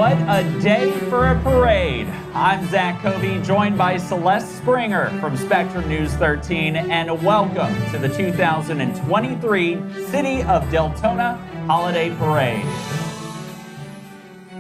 What a day for a parade. I'm Zach Covey, joined by Celeste Springer from Spectrum News 13, and welcome to the 2023 City of Deltona Holiday Parade.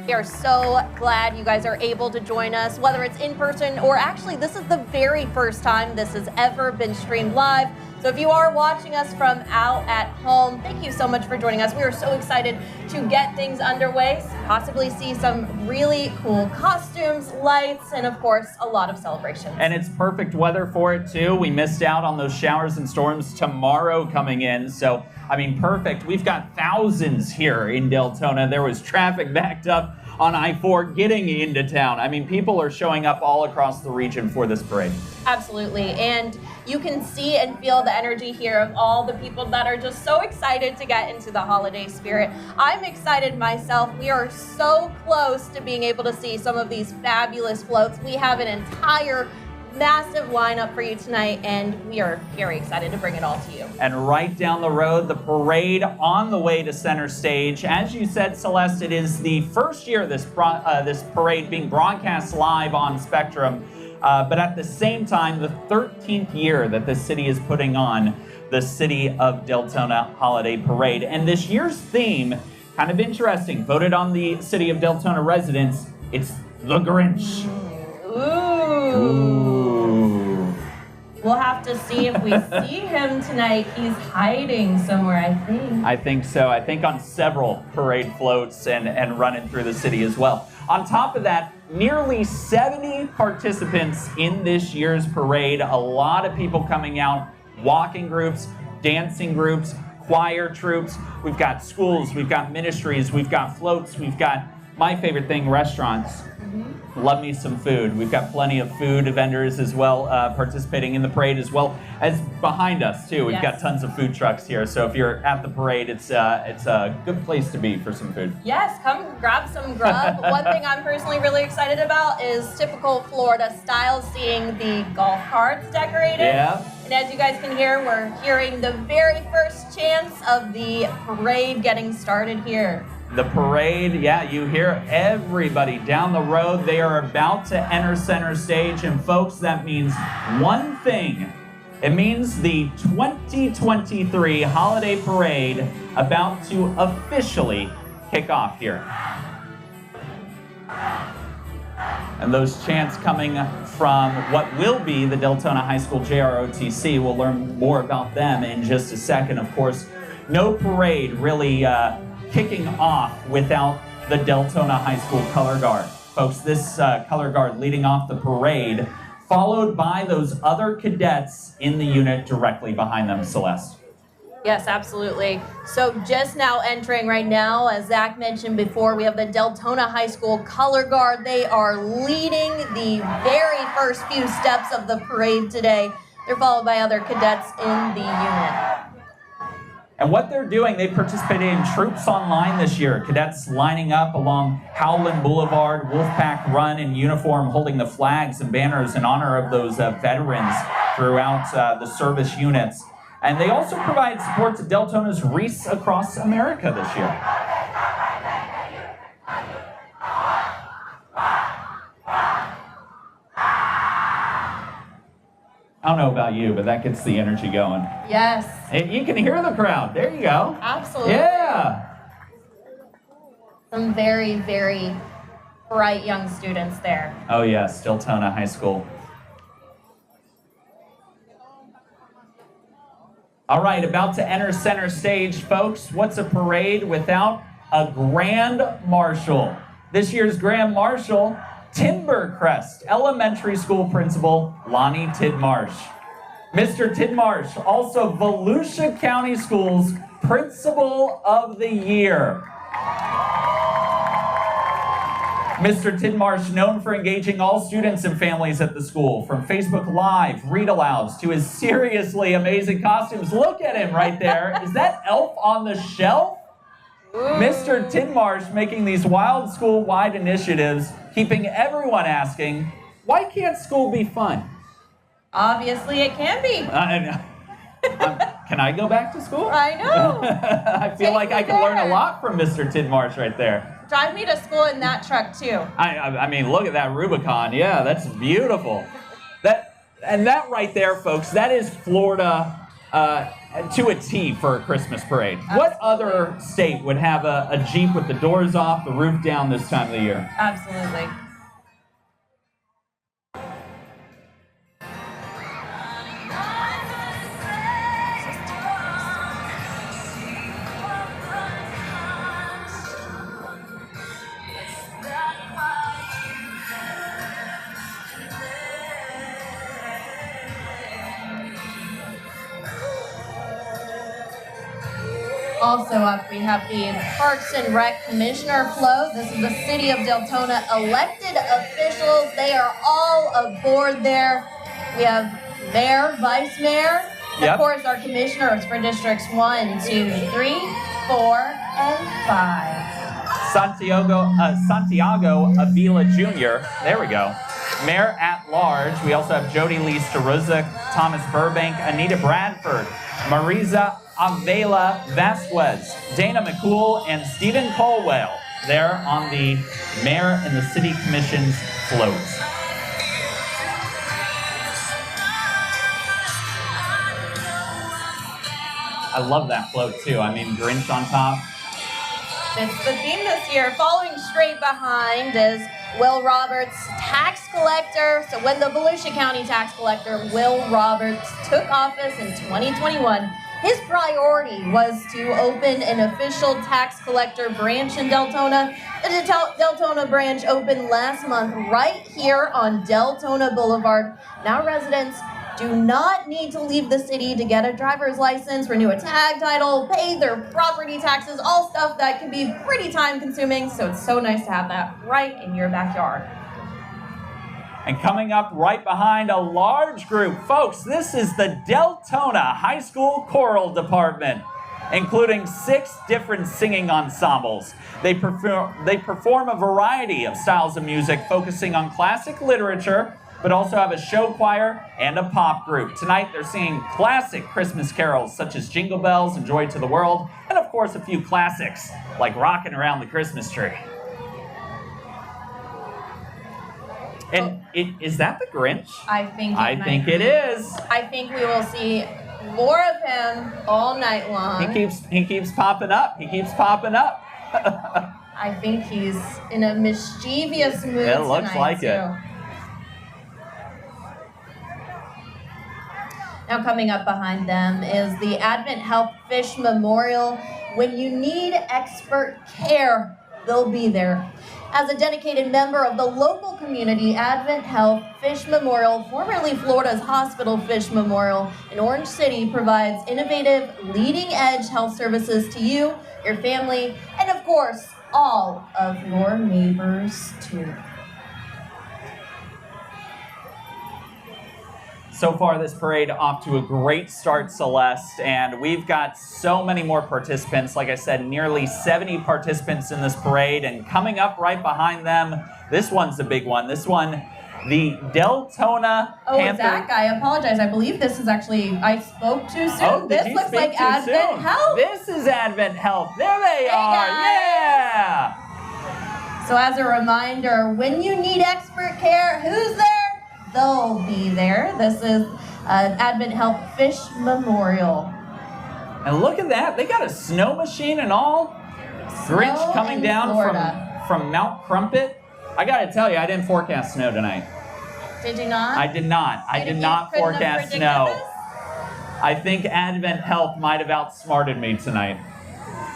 We are so glad you guys are able to join us, whether it's in person or actually this is the very first time this has ever been streamed live. So if you are watching us from out at home, thank you so much for joining us. We are so excited to get things underway, possibly see some really cool costumes, lights, and of course, a lot of celebrations. And it's perfect weather for it too. We missed out on those showers and storms tomorrow coming in. So, I mean, perfect. We've got thousands here in Deltona. There was traffic backed up on I-4 getting into town. I mean, people are showing up all across the region for this parade. Absolutely, and you can see and feel the energy here of all the people that are just so excited to get into the holiday spirit. I'm excited myself. We are so close to being able to see some of these fabulous floats. We have an entire massive lineup for you tonight, and we are very excited to bring it all to you. And right down the road, the parade on the way to center stage. As you said, Celeste, it is the first year this parade being broadcast live on Spectrum, but at the same time, the 13th year that the city is putting on the City of Deltona Holiday Parade. And this year's theme, kind of interesting, voted on the City of Deltona residents, it's the Grinch. Ooh. We'll have to see if we see him tonight. He's hiding somewhere, I think. I think so. I think on several parade floats and running through the city as well. On top of that, nearly 70 participants in this year's parade. A lot of people coming out, walking groups, dancing groups, choir troops. We've got schools, we've got ministries, we've got floats, we've got, my favorite thing, restaurants. Love me some food. We've got plenty of food vendors as well participating in the parade, as well as behind us too. We've got tons of food trucks here. So if you're at the parade, it's a good place to be for some food. Yes, come grab some grub. One thing I'm personally really excited about is typical Florida style, seeing the golf carts decorated. Yeah. And as you guys can hear, we're hearing the very first chants of the parade getting started here. The parade, yeah, you hear everybody down the road. They are about to enter center stage, and folks, that means one thing. It means the 2023 Holiday Parade about to officially kick off here. And those chants coming from what will be the Deltona High School JROTC. We'll learn more about them in just a second. Of course, no parade really kicking off without the Deltona High School Color Guard. Folks, this Color Guard leading off the parade, followed by those other cadets in the unit directly behind them, Celeste. Yes, absolutely. So just now entering right now, as Zach mentioned before, we have the Deltona High School Color Guard. They are leading the very first few steps of the parade today. They're followed by other cadets in the unit. And what they're doing, they participated in Troops Online this year. Cadets lining up along Howland Boulevard, Wolfpack Run in uniform, holding the flags and banners in honor of those veterans throughout the service units. And they also provide support to Deltona's Wreaths Across America this year. I don't know about you, but that gets the energy going. Yes. You can hear the crowd. There you go. Absolutely. Yeah. Some very, very bright young students there. Oh yes, Deltona High School. All right, about to enter center stage, folks. What's a parade without a Grand Marshal? This year's Grand Marshal, Timbercrest Elementary School Principal Lonnie Tidmarsh. Mr. Tidmarsh, also Volusia County Schools Principal of the Year. Mr. Tidmarsh, known for engaging all students and families at the school, from Facebook Live, read-alouds, to his seriously amazing costumes. Look at him right there. Is that Elf on the Shelf? Ooh. Mr. Tidmarsh making these wild school-wide initiatives, keeping everyone asking, why can't school be fun? Obviously it can be. Can I go back to school? I know. I feel like I can learn a lot from Mr. Tidmarsh right there. Drive me to school in that truck too. I mean, look at that Rubicon. Yeah, that's beautiful. That right there, folks, that is Florida to a T for a Christmas parade. Absolutely. What other state would have a Jeep with the doors off, the roof down this time of the year? Absolutely. Also up, we have the Parks and Rec Commissioner float. This is the City of Deltona elected officials. They are all aboard there. We have Mayor, Vice Mayor, Yep. of course our commissioners for Districts 1, 2, 3, 4, and 5. Santiago Avila Jr. There we go. Mayor at Large. We also have Jody Lee Staruza, Thomas Burbank, Anita Bradford, Marisa Avela Vasquez, Dana McCool, and Stephen Colwell there on the Mayor and the City Commission's float. I love that float too. I mean, Grinch on top. It's the theme this year. Following straight behind is Will Roberts, tax collector. So when the Volusia County tax collector, Will Roberts, took office in 2021, his priority was to open an official tax collector branch in Deltona. The Deltona branch opened last month right here on Deltona Boulevard. Now residents do not need to leave the city to get a driver's license, renew a tag title, pay their property taxes, all stuff that can be pretty time consuming. So it's so nice to have that right in your backyard. And coming up right behind a large group, folks, this is the Deltona High School Choral Department, including 6 different singing ensembles. They perform a variety of styles of music, focusing on classic literature, but also have a show choir and a pop group. Tonight, they're singing classic Christmas carols such as Jingle Bells and Joy to the World, and of course, a few classics like Rockin' Around the Christmas Tree. And is that the Grinch? I think it is. I think we will see more of him all night long. He keeps popping up. He keeps popping up. I think he's in a mischievous mood It looks tonight, like too. it. Now coming up behind them is the Advent Health Fish Memorial. When you need expert care, they'll be there. As a dedicated member of the local community, Advent Health Fish Memorial, formerly Florida's Hospital Fish Memorial in Orange City, provides innovative, leading-edge health services to you, your family, and of course, all of your neighbors too. So far, this parade off to a great start, Celeste, and we've got so many more participants. Like I said, nearly 70 participants in this parade, and coming up right behind them, this one's the big one. This one, the Deltona Panthers. Zach, I apologize. I believe this is actually, I spoke too soon. Oh, this looks like Advent Health. This is Advent Health. There they are. Guys. Yeah. So as a reminder, when you need expert care, who's there? They'll be there. This is Advent Health Fish Memorial. And look at that. They got a snow machine and all. Grinch coming down from Mount Crumpet. I got to tell you, I didn't forecast snow tonight. Did you not? I did not. I did not forecast snow. I think Advent Health might have outsmarted me tonight.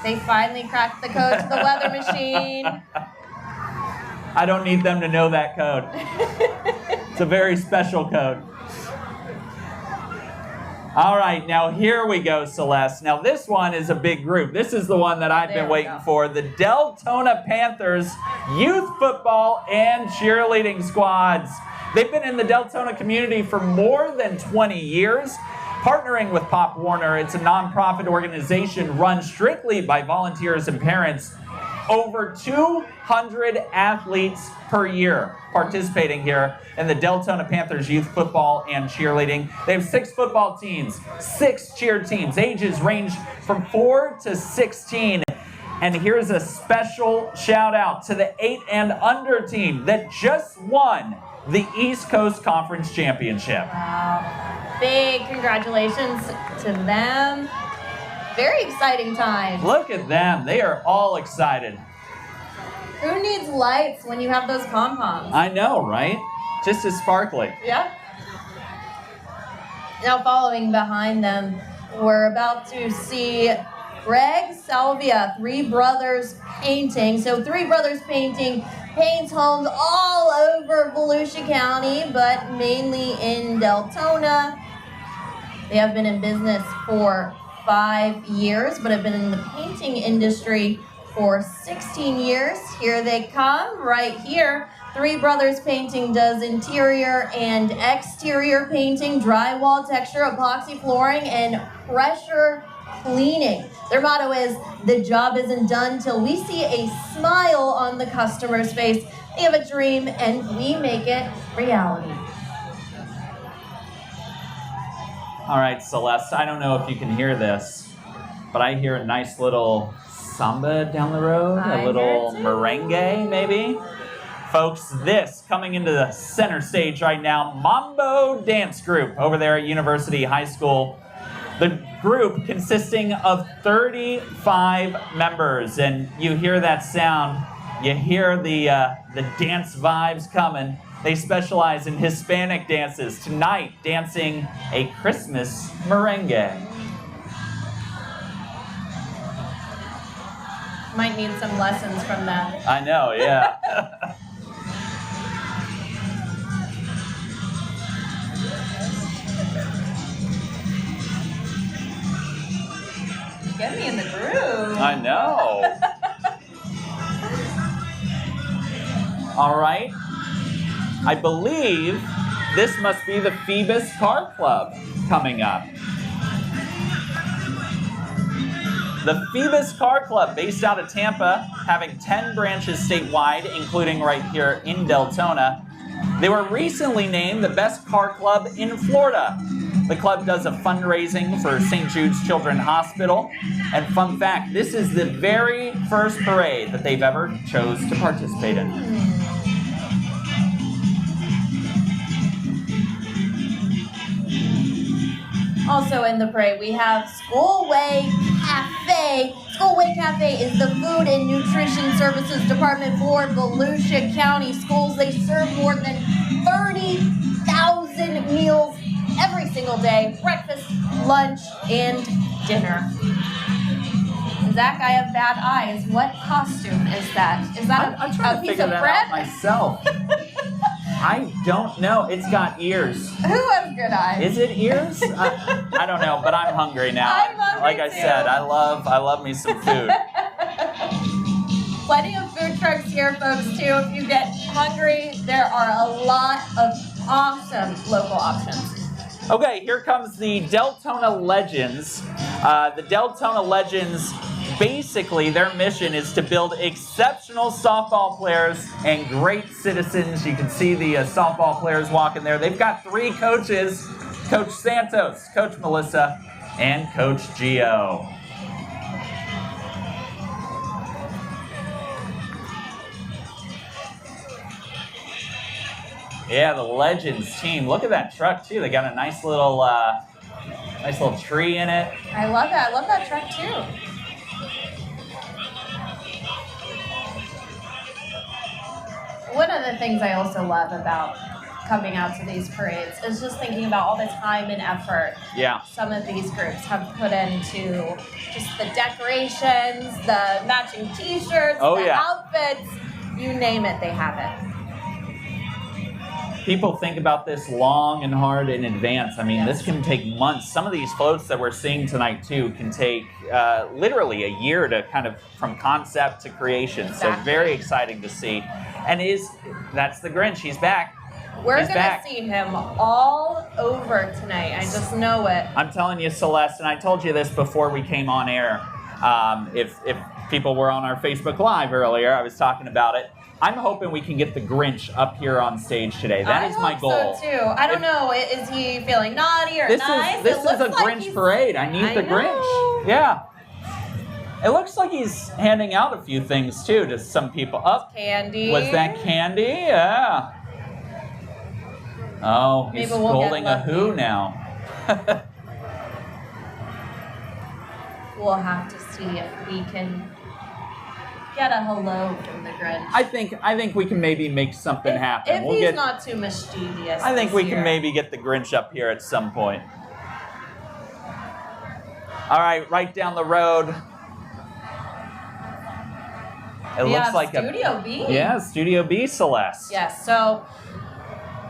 They finally cracked the code to the weather machine. I don't need them to know that code. It's a very special code. All right, now here we go, Celeste. Now this one is a big group. This is the one that I've been waiting for. The Deltona Panthers youth football and cheerleading squads. They've been in the Deltona community for more than 20 years. Partnering with Pop Warner, it's a nonprofit organization run strictly by volunteers and parents. Over 200 athletes per year participating here in the Deltona Panthers youth football and cheerleading. They have 6 football teams, 6 cheer teams. Ages range from 4 to 16. And here's a special shout out to the 8 and under team that just won the East Coast Conference Championship. Wow. Big congratulations to them. Very exciting time. Look at them. They are all excited. Who needs lights when you have those pom-poms? I know, right? Just as sparkly. Yeah. Now following behind them, we're about to see Greg Salvia, Three Brothers Painting. So Three Brothers Painting paints homes all over Volusia County, but mainly in Deltona. They have been in business for 5 years, but have been in the painting industry for 16 years. Here they come, right here. Three Brothers Painting does interior and exterior painting, drywall, texture, epoxy flooring, and pressure cleaning. Their motto is, the job isn't done till we see a smile on the customer's face. They have a dream and we make it reality. All right, Celeste, I don't know if you can hear this, but I hear a nice little samba down the road, a little merengue maybe. Folks, this coming into the center stage right now, Mambo Dance Group over there at University High School. The group consisting of 35 members, and you hear that sound, you hear the dance vibes coming. They specialize in Hispanic dances. Tonight, dancing a Christmas merengue. Might need some lessons from them. I know, yeah. Get me in the groove. I know. All right. I believe this must be the Phoebus Car Club coming up. The Phoebus Car Club, based out of Tampa, having 10 branches statewide, including right here in Deltona. They were recently named the best car club in Florida. The club does a fundraising for St. Jude's Children's Hospital. And fun fact, this is the very first parade that they've ever chose to participate in. Also in the parade, we have Schoolway Cafe. Schoolway Cafe is the Food and Nutrition Services Department for Volusia County schools. They serve more than 30,000 meals every single day, breakfast, lunch, and dinner. Zach, I have bad eyes. What costume is that? Is that I'm trying a to piece figure of that bread? out myself. I don't know. It's got ears. Who has good eyes? Is it ears? I don't know, but I'm hungry now. I'm hungry like I too. said, I love me some food. Plenty of food trucks here, folks, too. If you get hungry, there are a lot of awesome local options. Okay, here comes the Deltona Legends. The Deltona Legends, basically their mission is to build exceptional softball players and great citizens. You can see the softball players walking there. They've got 3 coaches, Coach Santos, Coach Melissa, and Coach Gio. Yeah, the Legends team. Look at that truck too. They got a nice little tree in it. I love that. I love that truck, too. One of the things I also love about coming out to these parades is just thinking about all the time and effort some of these groups have put into just the decorations, the matching t-shirts, outfits, you name it, they have it. People think about this long and hard in advance. I mean, this can take months. Some of these floats that we're seeing tonight, too, can take literally a year to kind of from concept to creation. Exactly. So very exciting to see. And that's the Grinch. He's back. We're going to see him all over tonight. I just know it. I'm telling you, Celeste, and I told you this before we came on air. If people were on our Facebook Live earlier, I was talking about it. I'm hoping we can get the Grinch up here on stage today. That is my goal. So too. I don't know. Is he feeling naughty or nice? This is a Grinch parade. I need the Grinch. Yeah. It looks like he's handing out a few things too to some people. Candy. Was that candy? Yeah. Oh, he's scolding a who now. We'll have to see if we can get a hello from the Grinch. I think we can maybe make something happen. If he's not too mischievous. I think we can maybe get the Grinch up here at some point. All right, right down the road. It looks like Studio B. Yeah, Studio B, Celeste. Yes, so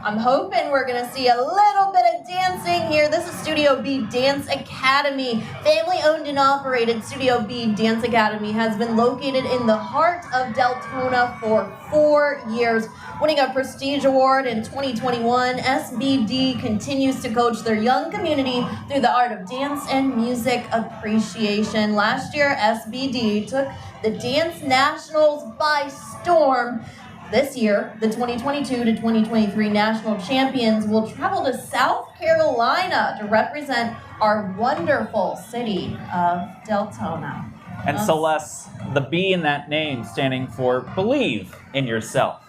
I'm hoping we're going to see a little bit of dancing here. This is Studio B Dance Academy. Family-owned and operated Studio B Dance Academy has been located in the heart of Deltona for 4 years. Winning a prestige award in 2021, SBD continues to coach their young community through the art of dance and music appreciation. Last year, SBD took the Dance Nationals by storm. This year, the 2022 to 2023 national champions will travel to South Carolina to represent our wonderful city of Deltona. And Celeste, the B in that name standing for believe in yourself.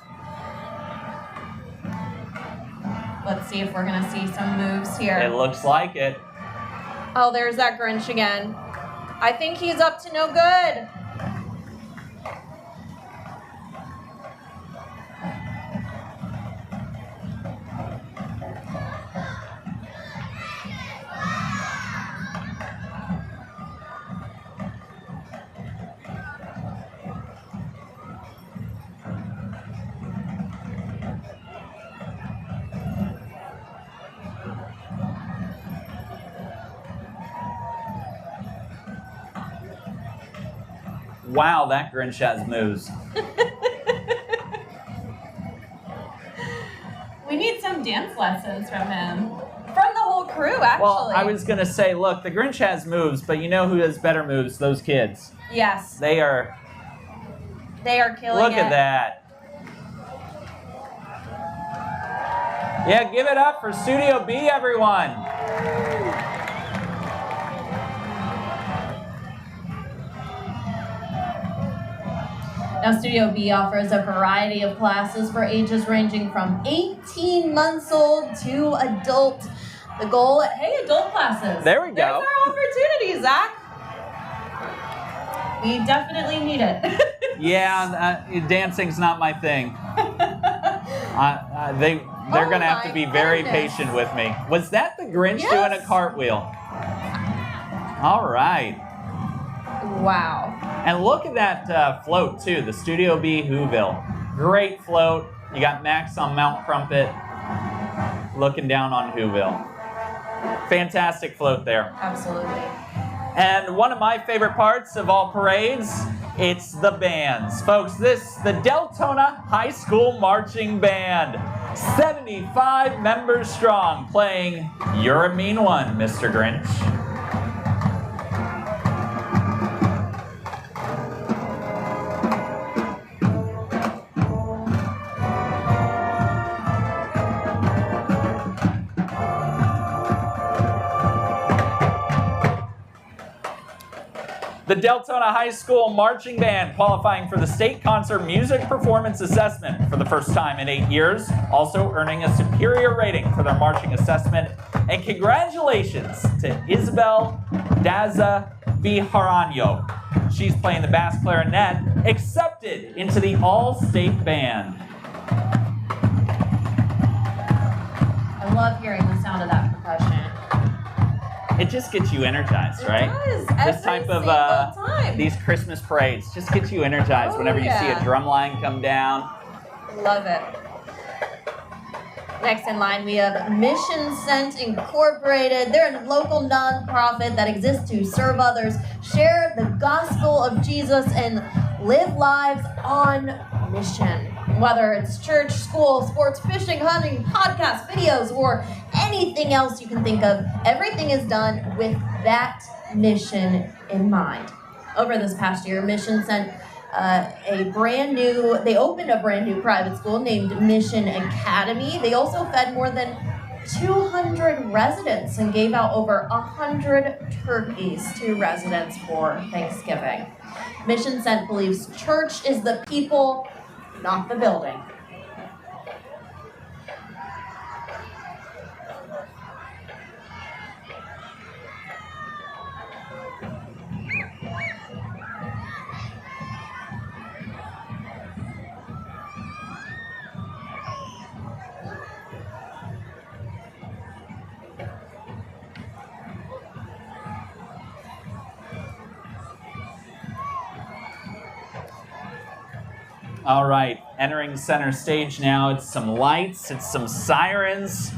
Let's see if we're going to see some moves here. It looks like it. Oh, there's that Grinch again. I think he's up to no good. Wow, that Grinch has moves. We need some dance lessons from him. From the whole crew, actually. Well, I was going to say, look, the Grinch has moves, but you know who has better moves? Those kids. Yes. They are killing it. Look at that. Yeah, give it up for Studio B, everyone. Now, Studio B offers a variety of classes for ages ranging from 18 months old to adult. The goal, adult classes. There we go. There's our opportunity, Zach. We definitely need it. Yeah, dancing's not my thing. They're going to have to be very patient with me. Was that the Grinch doing a cartwheel? All right. Wow. And look at that float, too, the Studio B Whoville. Great float. You got Max on Mount Crumpet looking down on Whoville. Fantastic float there. Absolutely. And one of my favorite parts of all parades, it's the bands. Folks, the Deltona High School Marching Band. 75 members strong, playing You're a Mean One, Mr. Grinch. The Deltona High School Marching Band qualifying for the State Concert Music Performance Assessment for the first time in 8 years, also earning a superior rating for their marching assessment. And congratulations to Isabel Daza Biharanyo. She's playing the bass clarinet, accepted into the All-State Band. I love hearing the sound of that percussion. It just gets you energized, right? It does. This type of time. these Christmas parades just gets you energized whenever you see a drum line come down. Love it. Next in line, we have Mission Sent Incorporated. They're a local nonprofit that exists to serve others, share the gospel of Jesus, and live lives on mission. Whether it's church, school, sports, fishing, hunting, podcasts, videos, or anything else you can think of, everything is done with that mission in mind. Over this past year, Mission sent they opened a brand new private school named Mission Academy. They also fed more than 200 residents and gave out over 100 turkeys to residents for Thanksgiving. Mission Sent believes church is the people, not the building. All right, entering center stage now. It's some lights, it's some sirens.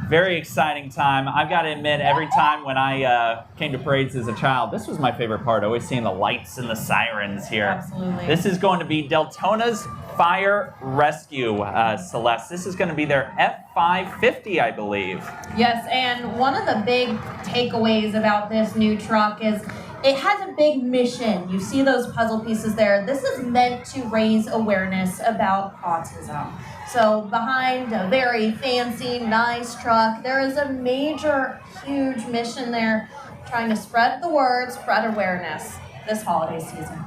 Very exciting time. I've got to admit, every time when I came to parades as a child, this was my favorite part, always seeing the lights and the sirens here. Absolutely. This is going to be Deltona's Fire Rescue, Celeste. This is going to be their F550, I believe. Yes, and one of the big takeaways about this new truck is it has a big mission. You see those puzzle pieces there. This is meant to raise awareness about autism. So behind a very fancy, nice truck, there is a major, huge mission there trying to spread the word, spread awareness this holiday season.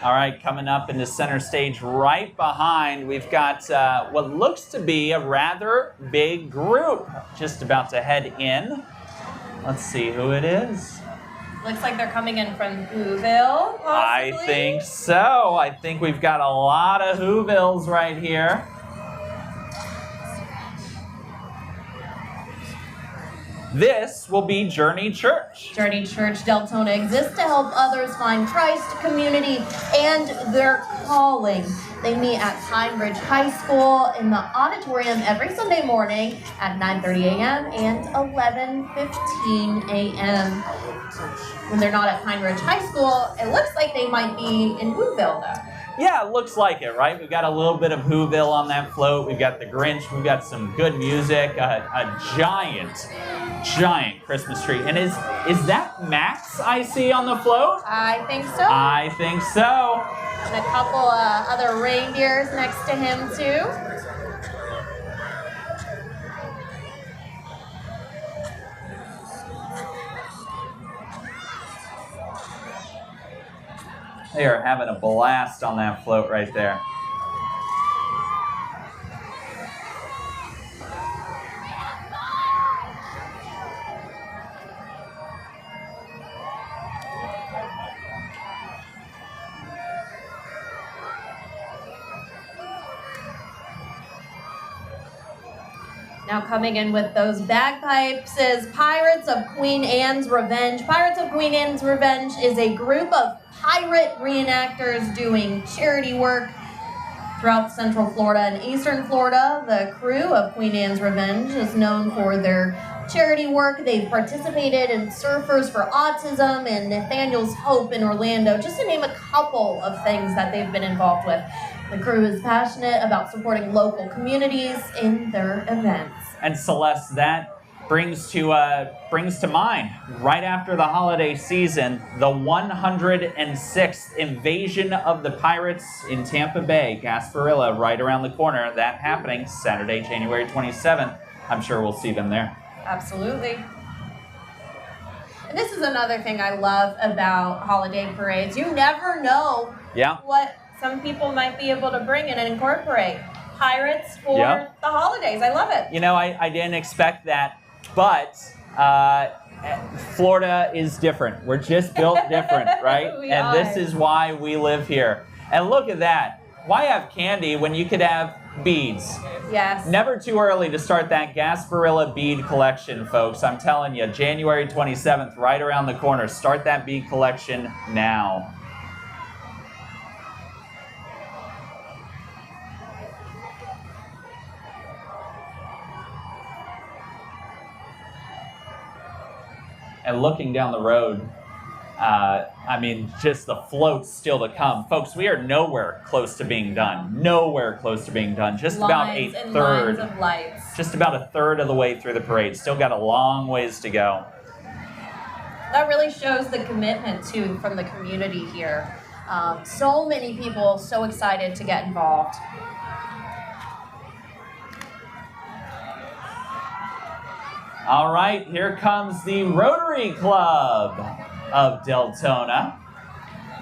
All right, coming up into center stage right behind, we've got what looks to be a rather big group just about to head in. Let's see who it is. Looks like they're coming in from Whoville, possibly. I think so. I think we've got a lot of Whovilles right here. This will be Journey Church. Journey Church Deltona exists to help others find Christ, community, and their calling. They meet at Pine Ridge High School in the auditorium every Sunday morning at 9:30 a.m. and 11:15 a.m. When they're not at Pine Ridge High School, it looks like they might be in Whoville, though. Yeah, it looks like it, right? We've got a little bit of Whoville on that float. We've got the Grinch. We've got some good music. A giant Christmas tree. And is that Max I see on the float? I think so. I think so. And a couple other reindeers next to him, too. They are having a blast on that float right there. Now coming in with those bagpipes is Pirates of Queen Anne's Revenge. Pirates of Queen Anne's Revenge is a group of pirate reenactors doing charity work throughout Central Florida and Eastern Florida. The crew of Queen Anne's Revenge is known for their charity work. They've participated in Surfers for Autism and Nathaniel's Hope in Orlando, just to name a couple of things that they've been involved with. The crew is passionate about supporting local communities in their events. And Celeste, that brings to mind, right after the holiday season, the 106th Invasion of the Pirates in Tampa Bay, Gasparilla, right around the corner. That happening Saturday, January 27th. I'm sure we'll see them there. Absolutely. And this is another thing I love about holiday parades. You never know what some people might be able to bring in and incorporate. Pirates for the holidays. I love it. You know, I didn't expect that, but Florida is different. We're just built different, right? And this is why we live here. And look at that. Why have candy when you could have beads? Yes. Never too early to start that Gasparilla bead collection, folks. I'm telling you, January 27th, right around the corner. Start that bead collection now. And looking down the road, I mean, just the floats still to come. Folks, we are nowhere close to being done. Nowhere close to being done. Just about a third. Lines of lights. Just about a third of the way through the parade. Still got a long ways to go. That really shows the commitment, too, from the community here. So many people so excited to get involved. All right, here comes the Rotary Club of Deltona.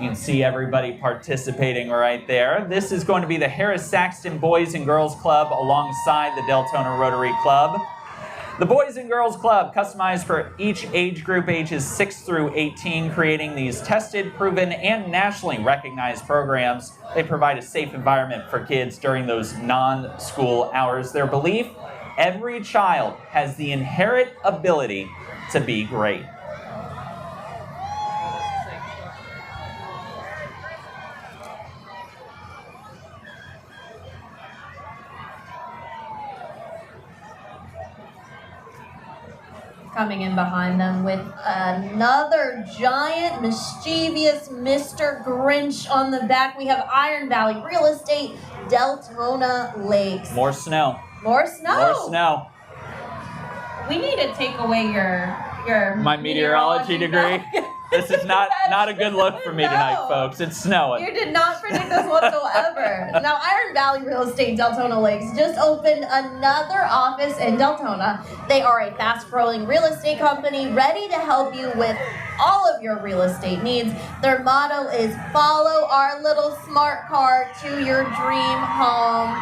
You can see everybody participating right there. This is going to be the Harris-Saxton Boys and Girls Club alongside the Deltona Rotary Club. The Boys and Girls Club, customized for each age group ages 6 through 18, creating these tested, proven, and nationally recognized programs. They provide a safe environment for kids during those non-school hours. Their belief, every child has the inherent ability to be great. Coming in behind them with another giant, mischievous Mr. Grinch on the back. We have Iron Valley Real Estate, Deltona Lakes. More snow. More snow. More snow. We need to take away your my meteorology degree. This is not a good look for me tonight, folks. It's snowing. You did not predict this whatsoever. Now, Iron Valley Real Estate Deltona Lakes just opened another office in Deltona. They are a fast-growing real estate company ready to help you with all of your real estate needs. Their motto is follow our little smart car to your dream home.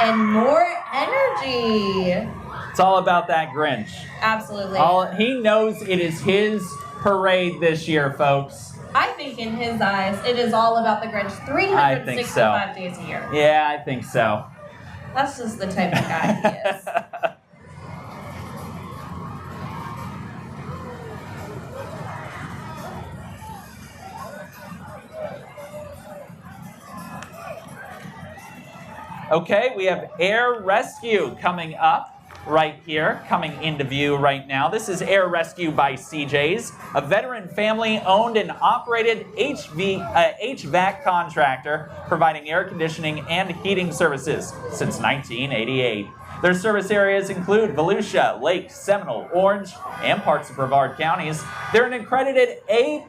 And more energy. It's all about that Grinch. Absolutely. He knows it is his parade this year, folks. I think in his eyes, it is all about the Grinch 365 days a year. Yeah, I think so. That's just the type of guy he is. Okay, we have Air Rescue coming up right here, coming into view right now. This is Air Rescue by CJ's, a veteran family-owned and operated HVAC contractor providing air conditioning and heating services since 1988. Their service areas include Volusia, Lake, Seminole, Orange, and parts of Brevard counties. They're an accredited A+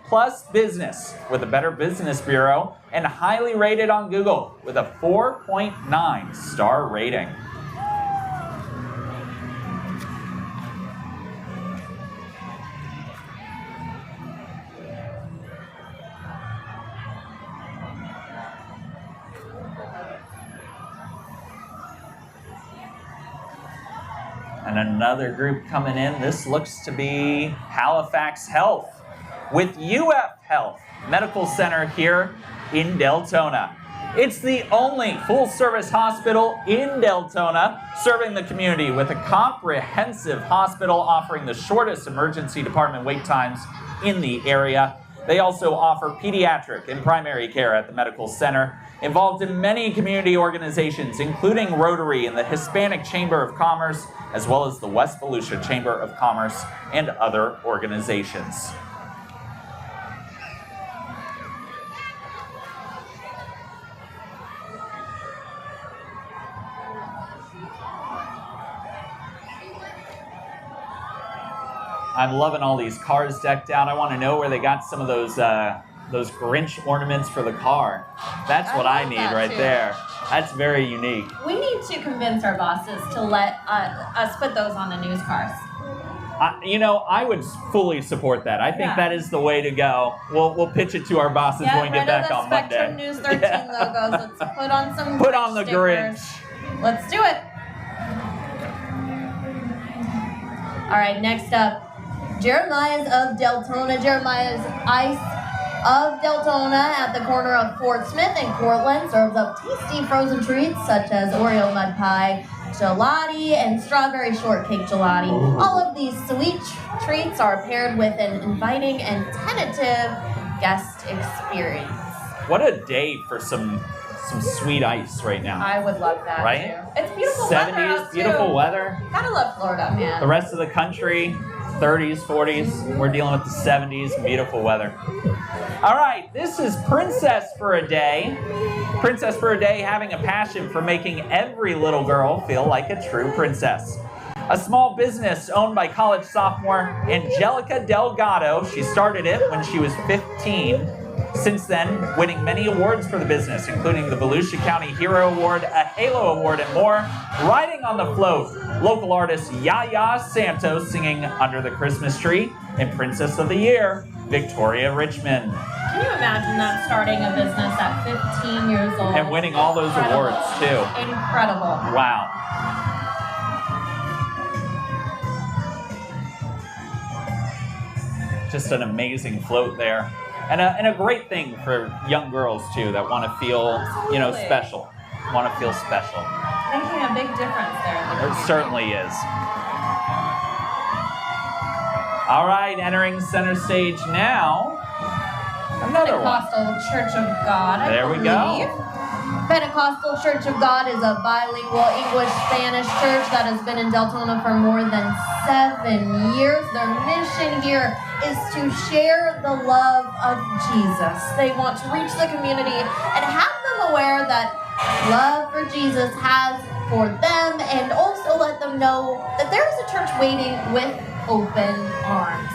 business with a Better Business Bureau and highly rated on Google with a 4.9 star rating. And another group coming in. This looks to be Halifax Health with UF Health Medical Center here in Deltona. It's the only full-service hospital in Deltona, serving the community with a comprehensive hospital offering the shortest emergency department wait times in the area. They also offer pediatric and primary care at the medical center, involved in many community organizations, including Rotary and the Hispanic Chamber of Commerce, as well as the West Volusia Chamber of Commerce and other organizations. I'm loving all these cars decked out. I want to know where they got some of those Grinch ornaments for the car. That's what I need right there. That's very unique. We need to convince our bosses to let us put those on the news cars. I would fully support that. I think that is the way to go. We'll pitch it to our bosses when we get back on Monday. Spectrum News 13 logos. Let's put on some Put on the stickers. Grinch. Let's do it. All right, next up, Jeremiah's of Deltona. Jeremiah's Ice of Deltona at the corner of Fort Smith and Cortland serves up tasty frozen treats such as Oreo mud pie, gelati, and strawberry shortcake gelati. Ooh. All of these sweet treats are paired with an inviting and tentative guest experience. What a day for some some sweet ice right now. I would love that Right? too. It's beautiful weather 70s, out, too. beautiful weather. Gotta love Florida, man. The rest of the country, 30s, 40s. We're dealing with the 70s, beautiful weather. All right, this is Princess for a Day. Princess for a Day having a passion for making every little girl feel like a true princess. A small business owned by college sophomore Angelica Delgado. She started it when she was 15. Since then, winning many awards for the business, including the Volusia County Hero Award, a Halo Award, and more. Riding on the float, local artist Yaya Santos singing Under the Christmas Tree, and Princess of the Year, Victoria Richmond. Can you imagine that, starting a business at 15 years old? And winning all those awards, too. Incredible. Wow. Just an amazing float there. And a great thing for young girls, too, that want to feel, you know, special. Want to feel special. Making a big difference there. It certainly is. All right, entering center stage now. Another one. Pentecostal Church of God, I There we go. believe. Pentecostal Church of God is a bilingual English-Spanish church that has been in Deltona for more than 7 years. Their mission here is to share the love of Jesus. They want to reach the community and have them aware that love for Jesus has for them, and also let them know that there is a church waiting with open arms.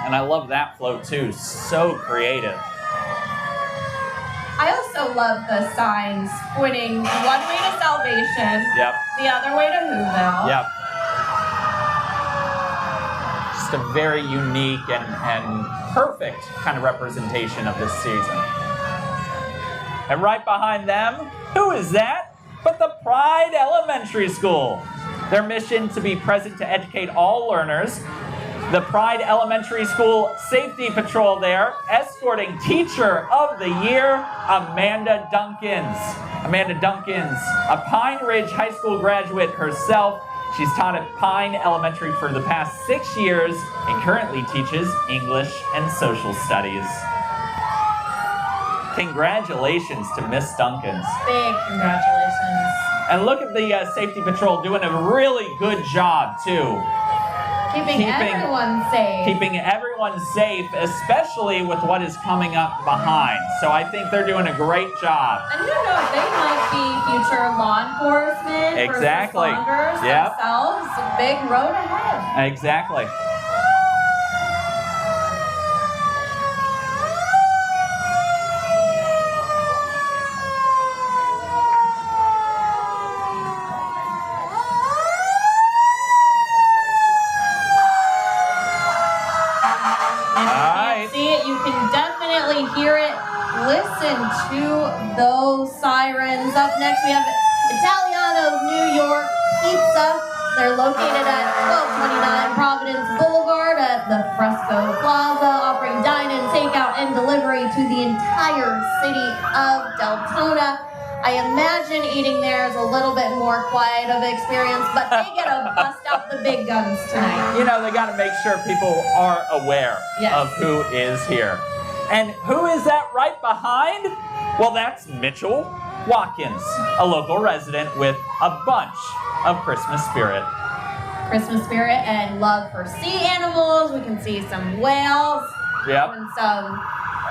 And I love that float too. So creative. I also love the signs pointing one way to salvation, Yep. the other way to Whoville. Yep. Just a very unique and perfect kind of representation of this season. And right behind them, who is that but the Pride Elementary School? Their mission to be present to educate all learners. The Pride Elementary School Safety Patrol there, escorting Teacher of the Year, Amanda Duncans. Amanda Duncans, a Pine Ridge High School graduate herself. She's taught at Pine Elementary for the past 6 years and currently teaches English and Social Studies. Congratulations to Miss Duncans. Big congratulations. And look at the Safety Patrol doing a really good job, too. Keeping everyone safe. Keeping everyone safe, especially with what is coming up behind. So I think they're doing a great job. And who knows, they might be future law enforcement, Exactly. first responders Yep. themselves. A big road ahead. Exactly. Hear it, listen to those sirens. Up next we have Italiano's New York Pizza. They're located at 1229 Providence Boulevard at the Fresco Plaza, offering dine-in, takeout, and delivery to the entire city of Deltona. I imagine eating there is a little bit more quiet of an experience, but they get to bust out the big guns tonight. You know, they got to make sure people are aware of who is here. And who is that right behind? Well, that's Mitchell Watkins, a local resident with a bunch of Christmas spirit. Christmas spirit and love for sea animals. We can see some whales. Yep. And some...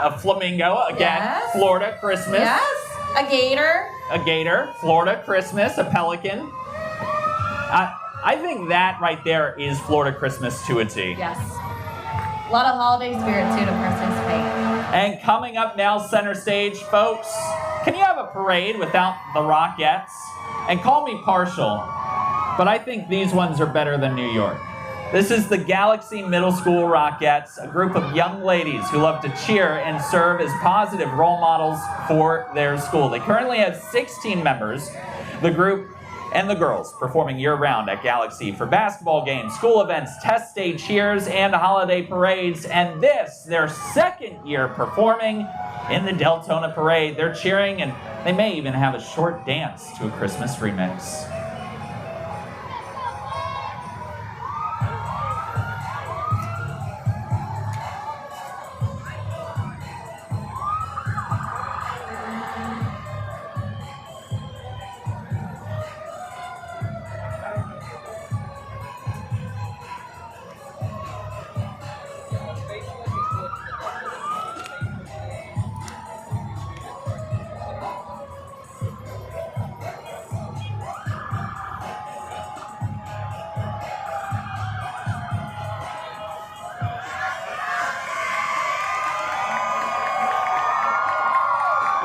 A flamingo, again, Yes. Florida Christmas. Yes. A gator. A gator, Florida Christmas, a pelican. I think that right there is Florida Christmas to a T. Yes. A lot of holiday spirit too to participate. And coming up now, center stage, folks, can you have a parade without the Rockettes? And call me partial, but I think these ones are better than New York. This is the Galaxy Middle School Rockettes, a group of young ladies who love to cheer and serve as positive role models for their school. They currently have 16 members. The group and the girls performing year-round at Galaxy for basketball games, school events, test day cheers, and holiday parades. And this, their second year performing in the Deltona Parade. They're cheering, and they may even have a short dance to a Christmas remix.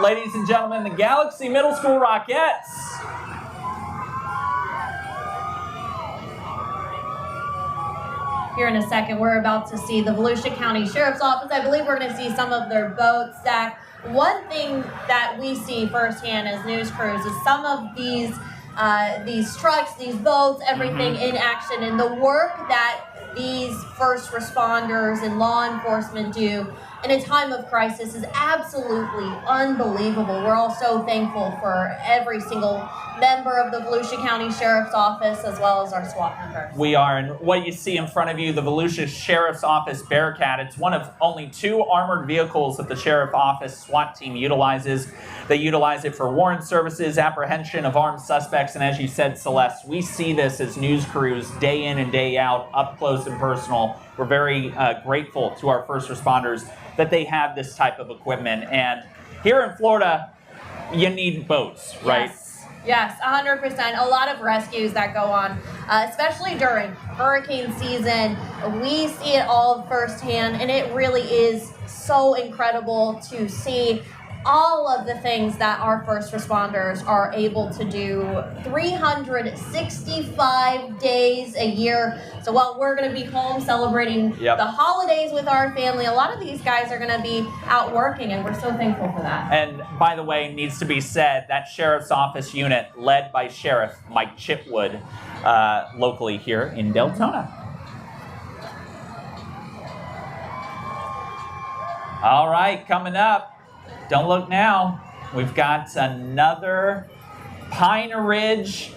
Ladies and gentlemen, the Galaxy Middle School Rockettes. Here in a second, we're about to see the Volusia County Sheriff's Office. I believe we're going to see some of their boats. Zach, one thing that we see firsthand as news crews is some of these trucks, these boats, everything in action, and the work that these first responders and law enforcement do in a time of crisis is absolutely unbelievable. We're all so thankful for every single member of the Volusia County Sheriff's Office as well as our SWAT members. We are, and what you see in front of you, the Volusia Sheriff's Office Bearcat, it's one of only 2 armored vehicles that the Sheriff's Office SWAT team utilizes. They utilize it for warrant services, apprehension of armed suspects, and as you said, Celeste, we see this as news crews day in and day out, up close and personal. We're very grateful to our first responders that they have this type of equipment. And here in Florida, you need boats, right? Yes, 100%. A lot of rescues that go on, especially during hurricane season. We see it all firsthand, and it really is so incredible to see all of the things that our first responders are able to do 365 days a year. So while we're going to be home celebrating the holidays with our family, a lot of these guys are going to be out working, and we're so thankful for that. And by the way, needs to be said, that Sheriff's Office unit led by Sheriff Mike Chipwood, locally here in Deltona. All right, coming up. Don't look now. We've got another Pine Ridge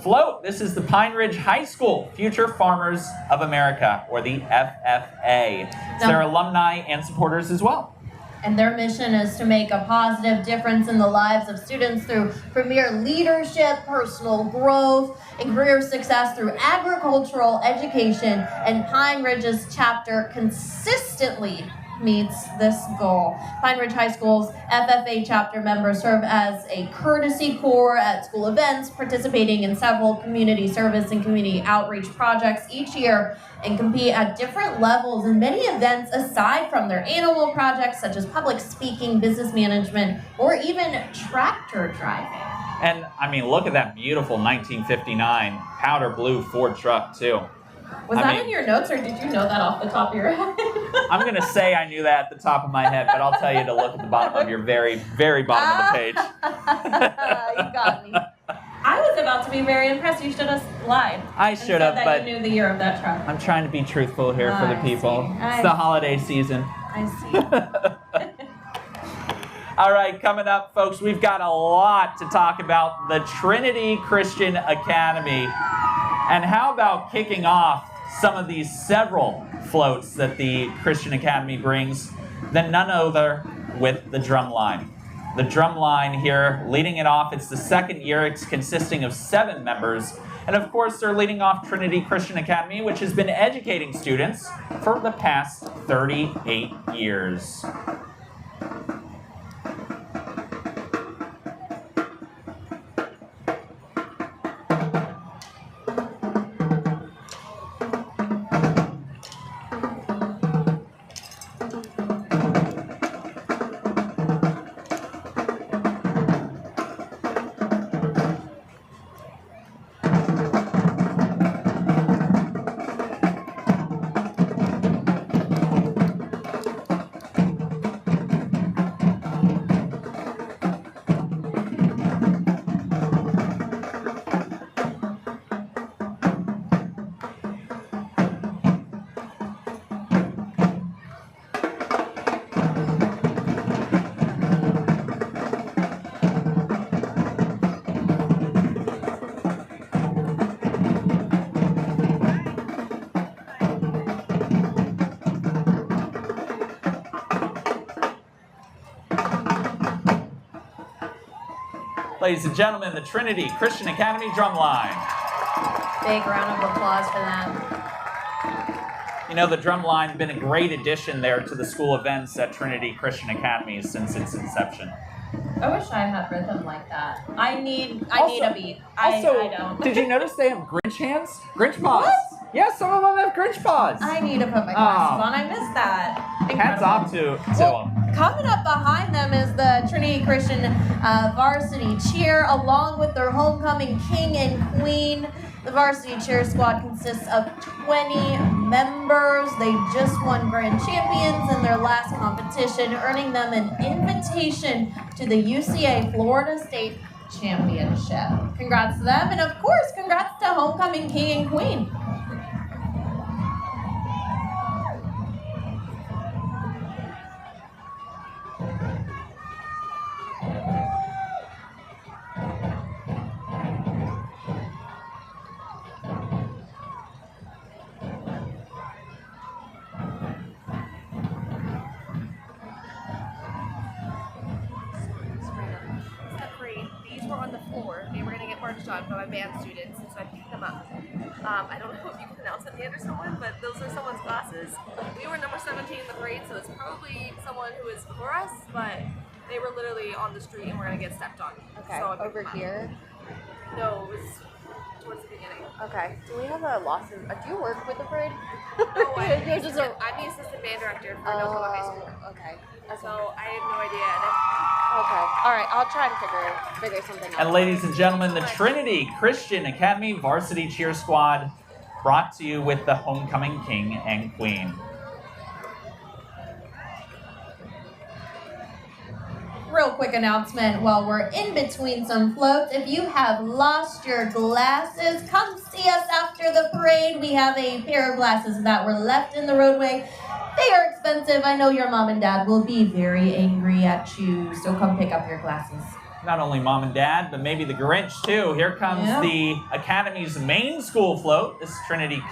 float. This is the Pine Ridge High School Future Farmers of America, or the FFA. It's their alumni and supporters as well. And their mission is to make a positive difference in the lives of students through premier leadership, personal growth, and career success through agricultural education. And Pine Ridge's chapter consistently meets this goal. Pine Ridge High School's FFA chapter members serve as a courtesy corps at school events, participating in several community service and community outreach projects each year, and compete at different levels in many events aside from their annual projects such as public speaking, business management, or even tractor driving. And I mean, look at that beautiful 1959 powder blue Ford truck too. Was that in your notes, or did you know that off the top of your head? I'm going to say I knew that at the top of my head, but I'll tell you to look at the bottom of your very, very bottom of the page. You got me. I was about to be very impressed. You should have lied. I should have, but you knew the year of that truck. I'm trying to be truthful here for the people. It's the holiday season. I see. All right, coming up, folks, we've got a lot to talk about. The Trinity Christian Academy. And how about kicking off some of these several floats that the Christian Academy brings, then none other with the drum line. The drum line here leading it off. It's the second year. It's consisting of 7 members. And of course, they're leading off Trinity Christian Academy, which has been educating students for the past 38 years. Ladies and gentlemen, the Trinity Christian Academy drumline. Big round of applause for them. You know, the drumline has been a great addition there to the school events at Trinity Christian Academy since its inception. I wish I had rhythm like that. I need a beat. I don't. Did you notice they have Grinch hands? Grinch paws. What? Yeah, some of them have Grinch paws. I need to put my glasses on. I missed that. Incredible. Hats off to them. Coming up behind them is the Trinity Christian Varsity Cheer, along with their homecoming king and queen. The Varsity Cheer Squad consists of 20 members. They just won grand champions in their last competition, earning them an invitation to the UCA Florida State Championship. Congrats to them, and of course, congrats to homecoming king and queen. On by my band students, and so I picked them up. I don't know if you can pronounce it or someone, but those are someone's glasses. We were number 17 in the parade, so it's probably someone who is before us, but they were literally on the street and we're gonna get stepped on. Okay, so over here? No, it was towards the beginning. Okay, do we have a loss in, do you work with the parade? No, I'm the assistant band director for Deltona High School. Okay. So I have no idea. Okay. All right. I'll try and figure something out. And ladies and gentlemen, the Trinity Christian Academy Varsity Cheer Squad brought to you with the homecoming king and queen. Real quick announcement while we're in between some floats. If you have lost your glasses, come see us after the parade. We have a pair of glasses that were left in the roadway. They are expensive. I know your mom and dad will be very angry at you, so come pick up your glasses. Not only mom and dad, but maybe the Grinch too. Here comes the Academy's main school float. This is Trinity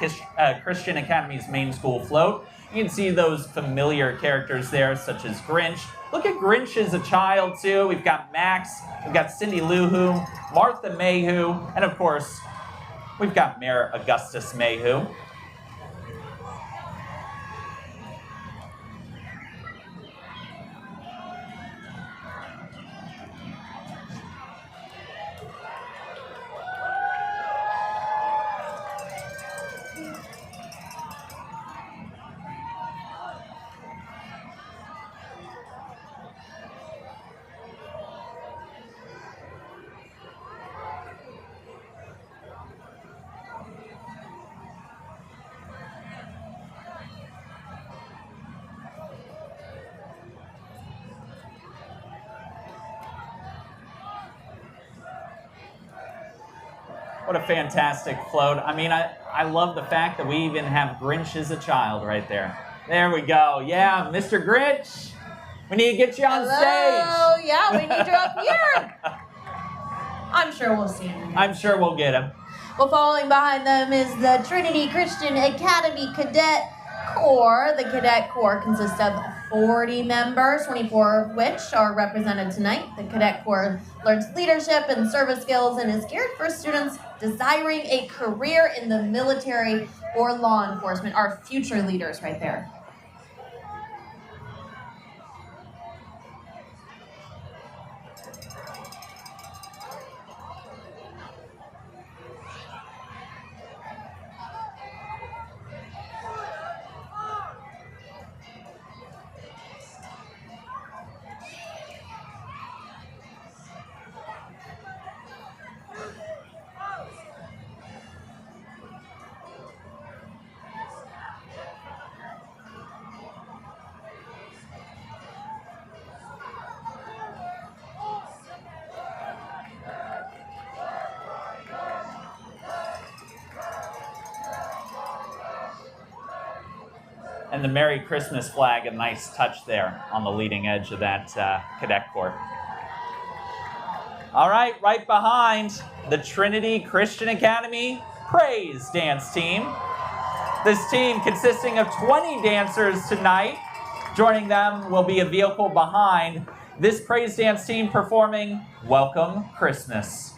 Christian Academy's main school float. You can see those familiar characters there, such as Grinch. Look at Grinch as a child too. We've got Max, we've got Cindy Lou Who, Martha Mayhew, and of course, we've got Mayor Augustus Mayhew. What a fantastic float. I mean, I love the fact that we even have Grinch as a child right there. There we go. Yeah, Mr. Grinch, we need to get you on stage. Oh, yeah, we need you up here. I'm sure we'll see him. I'm sure we'll get him. Well, following behind them is the Trinity Christian Academy Cadet Corps. The Cadet Corps consists of 40 members, 24 of which are represented tonight. The Cadet Corps learns leadership and service skills and is geared for students desiring a career in the military or law enforcement. Our future leaders right there. And the Merry Christmas flag, a nice touch there on the leading edge of that Cadet Corps. All right, right behind the Trinity Christian Academy Praise Dance Team. This team consisting of 20 dancers tonight. Joining them will be a vehicle behind this Praise Dance team performing Welcome Christmas.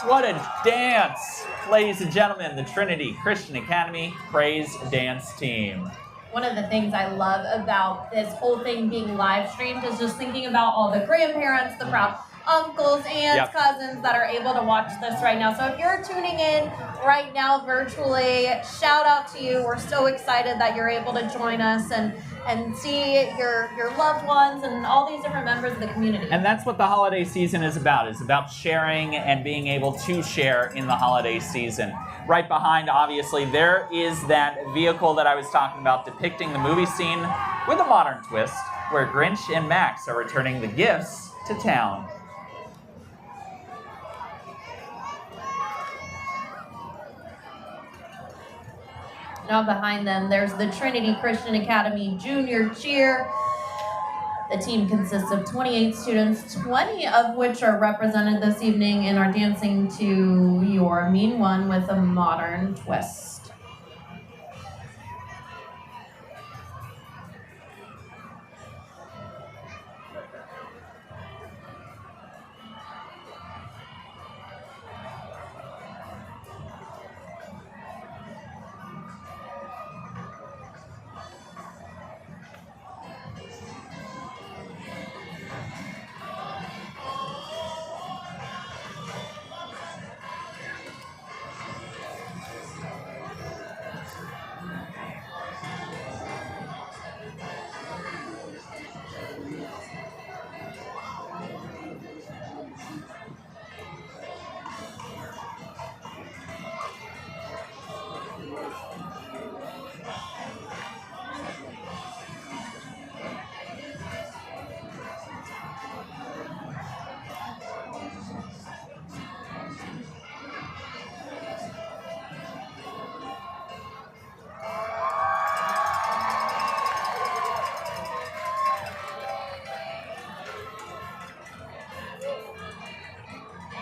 What a dance! Ladies and gentlemen, the Trinity Christian Academy Praise Dance Team. One of the things I love about this whole thing being live streamed is just thinking about all the grandparents, the proud uncles, aunts, cousins that are able to watch this right now. So if you're tuning in right now virtually, shout out to you. We're so excited that you're able to join us and see your loved ones and all these different members of the community. And that's what the holiday season is about. It's about sharing and being able to share in the holiday season. Right behind, obviously, there is that vehicle that I was talking about depicting the movie scene with a modern twist where Grinch and Max are returning the gifts to town. Now behind them, there's the Trinity Christian Academy Junior Cheer. The team consists of 28 students, 20 of which are represented this evening and are dancing to Your Mean One with a modern twist.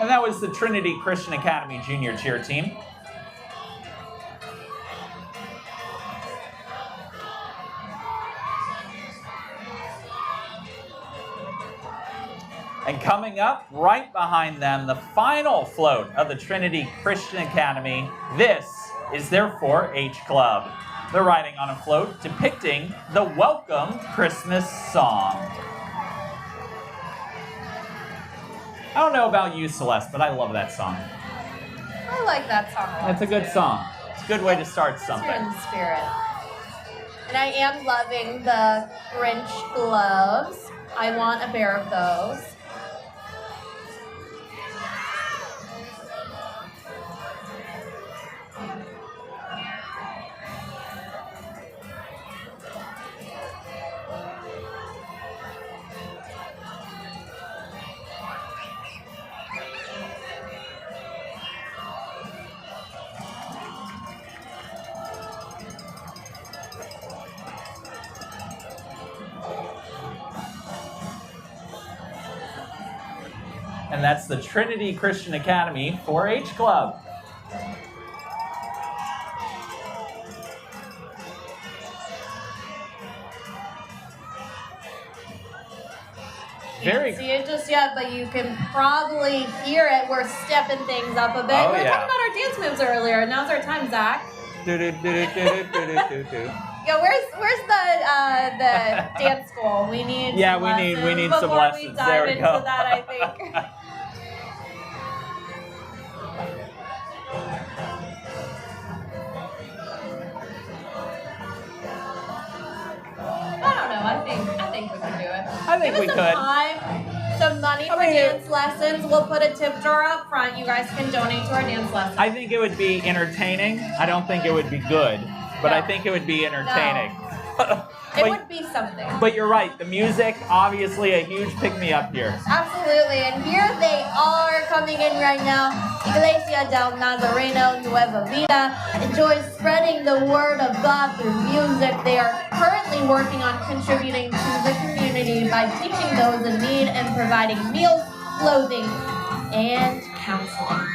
And that was the Trinity Christian Academy Junior Cheer Team. And coming up right behind them, the final float of the Trinity Christian Academy. This is their 4-H Club. They're riding on a float depicting the Welcome Christmas song. I don't know about you, Celeste, but I love that song. I like that song a lot. It's a good song. It's a good way to start something. You're in the spirit. And I am loving the Grinch gloves. I want a pair of those. And that's the Trinity Christian Academy 4-H Club. Can't see it just yet, but you can probably hear it. We're stepping things up a bit. Oh, we were yeah. talking about our dance moves earlier. Now's our time, Zach. Yeah, where's the dance school? We need some lessons we need some lessons. There we go. Into that, I think. I don't know. I think we can do it. I think Give us we some could. time, some money for dance lessons. We'll put a tip jar up front. You guys can donate to our dance lessons. I think it would be entertaining. I don't think it would be good, but I think it would be entertaining. It would be something. But you're right. The music, obviously a huge pick-me-up here. Absolutely, and here they are coming in right now. Iglesia del Nazareno Nueva Vida enjoys spreading the word of God through music. They are currently working on contributing to the community by teaching those in need and providing meals, clothing, and counseling.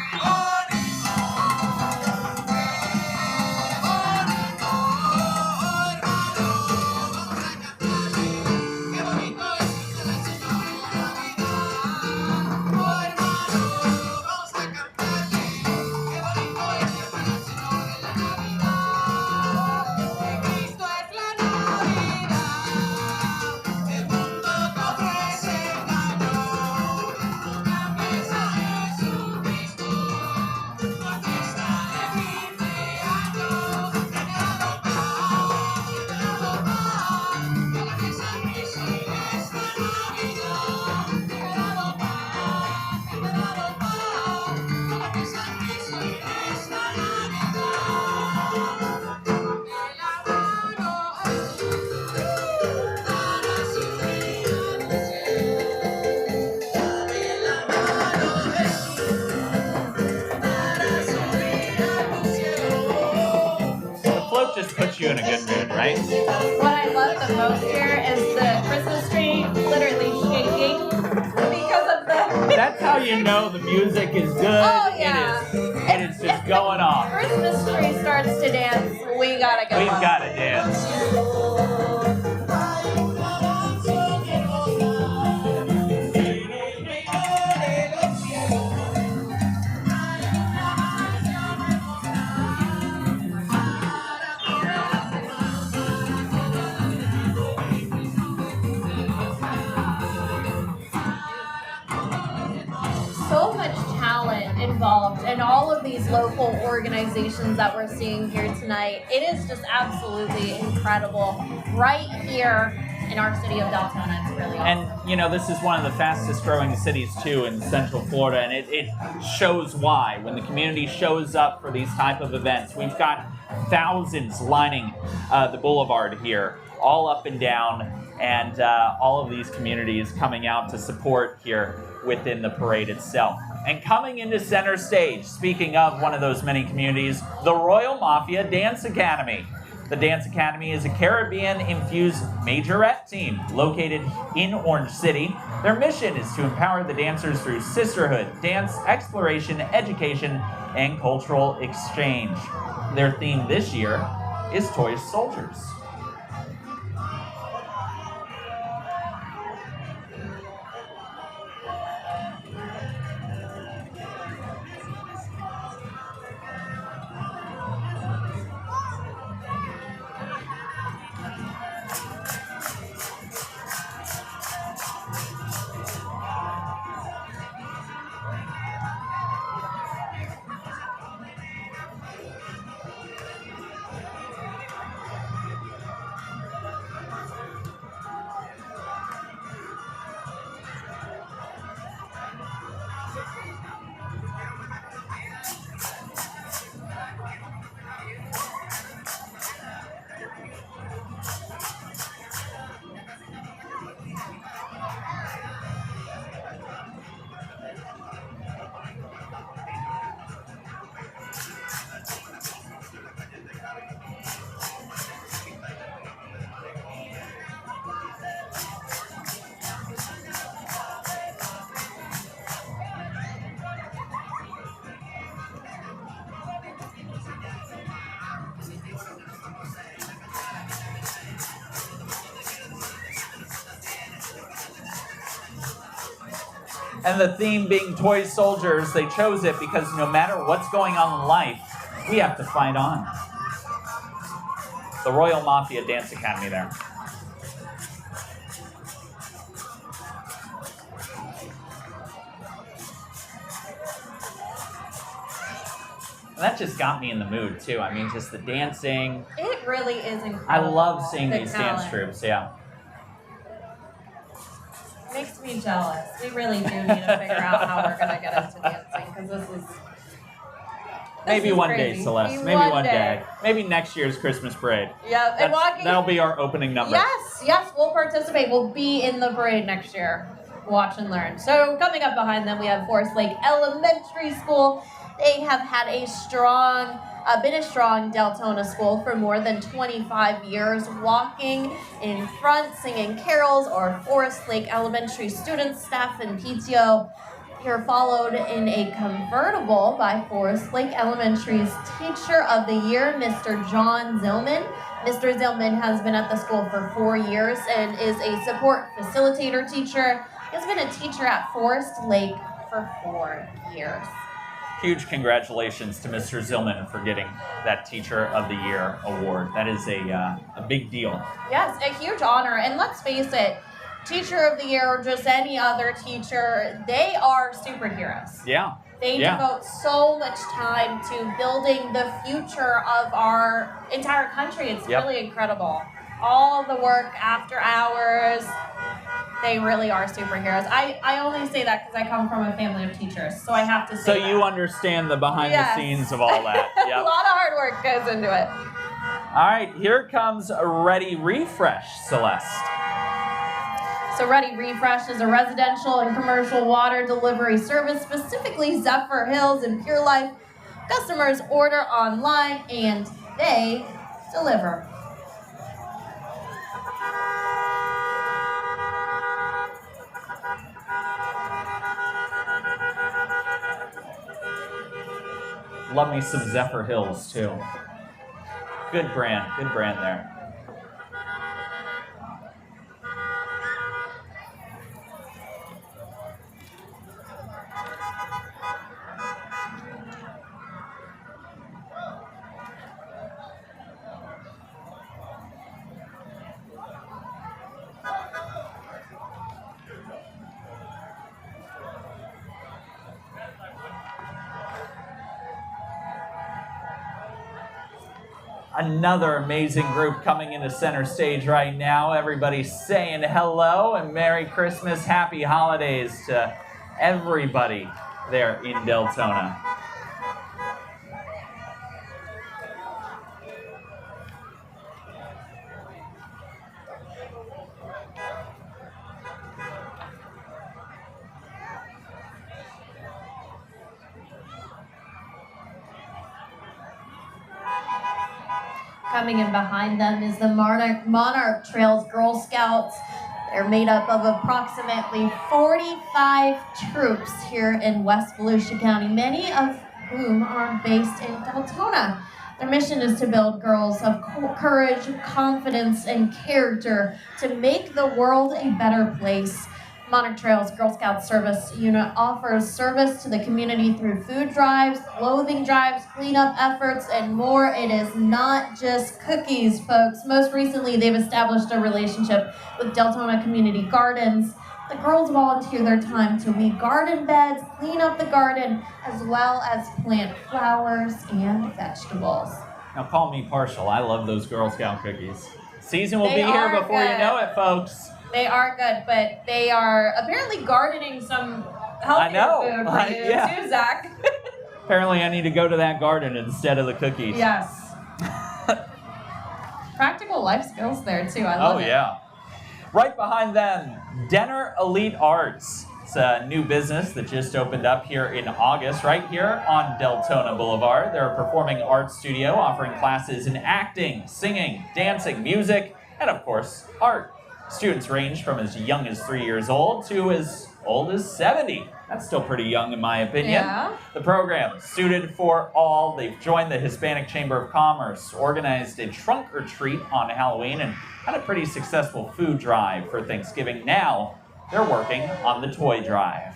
you in a good mood, right? What I love the most here is the Christmas tree literally shaking because of the... That's how you know the music is good. Oh, yeah. It is just going off. Christmas tree starts to dance, we gotta go. We've got to dance. So much talent involved in all of these local organizations that we're seeing here tonight. It is just absolutely incredible right here in our city of Deltona. It's really awesome. And, you know, this is one of the fastest growing cities, too, in Central Florida, and it shows why. When the community shows up for these type of events, we've got thousands lining the boulevard here, all up and down, and all of these communities coming out to support here within the parade itself. And coming into center stage, speaking of one of those many communities, the Royal Mafia Dance Academy. The Dance Academy is a Caribbean-infused majorette team located in Orange City. Their mission is to empower the dancers through sisterhood, dance, exploration, education, and cultural exchange. Their theme this year is Toy Soldiers. And the theme being Toy Soldiers, they chose it because no matter what's going on in life, we have to fight on. The Royal Mafia Dance Academy there. And that just got me in the mood too. I mean, just the dancing. It really is incredible. I love seeing the these talent. dance troops, yeah. Makes me jealous. We really do need to figure out how we're gonna get into dancing because this is Maybe is one crazy. day, Celeste. Maybe one day. Maybe next year's Christmas parade. Yep. And walking. That'll be our opening number. Yes, we'll participate. We'll be in the parade next year. Watch and learn. So coming up behind them, we have Forest Lake Elementary School. They have had been a strong Deltona school for more than 25 years, walking in front, singing carols, or Forest Lake Elementary students, staff, and PTO. Here followed in a convertible by Forest Lake Elementary's Teacher of the Year, Mr. John Zillman. Mr. Zillman has been at the school for 4 years and is a support facilitator teacher. He has been a teacher at Forest Lake for 4 years. Huge congratulations to Mr. Zillman for getting that Teacher of the Year award. That is a big deal. Yes, a huge honor. And let's face it, Teacher of the Year or just any other teacher, they are superheroes. Yeah. They devote so much time to building the future of our entire country. It's really incredible. All the work after hours, they really are superheroes. I only say that because I come from a family of teachers, so I have to say So that. you understand the behind the scenes of all that. Yep. A lot of hard work goes into it. All right, here comes a Ready Refresh, Celeste. So Ready Refresh is a residential and commercial water delivery service, specifically Zephyr Hills and Pure Life. Customers order online and they deliver. Love me some Zephyr Hills too. Good brand there. Another amazing group coming into center stage right now. Everybody saying hello and Merry Christmas, Happy Holidays to everybody there in Deltona. Coming in behind them is the Monarch Trails Girl Scouts. They're made up of approximately 45 troops here in West Volusia County, many of whom are based in Deltona. Their mission is to build girls of courage, confidence, and character to make the world a better place. Monarch Trails Girl Scout Service Unit offers service to the community through food drives, clothing drives, cleanup efforts, and more. It is not just cookies, folks. Most recently, they've established a relationship with Deltona Community Gardens. The girls volunteer their time to weed garden beds, clean up the garden, as well as plant flowers and vegetables. Now call me partial. I love those Girl Scout cookies. Season will be here before you know it, folks. They are good, but they are apparently gardening some healthier food for you too, Zach. Apparently I need to go to that garden instead of the cookies. Yes. Practical life skills there too. I love it. Oh yeah. Right behind them, Denner Elite Arts. It's a new business that just opened up here in August, right here on Deltona Boulevard. They're a performing arts studio offering classes in acting, singing, dancing, music, and of course, art. Students range from as young as 3 years old to as old as 70. That's still pretty young in my opinion. Yeah. The program is suited for all. They've joined the Hispanic Chamber of Commerce, organized a trunk or treat on Halloween, and had a pretty successful food drive for Thanksgiving. Now they're working on the toy drive.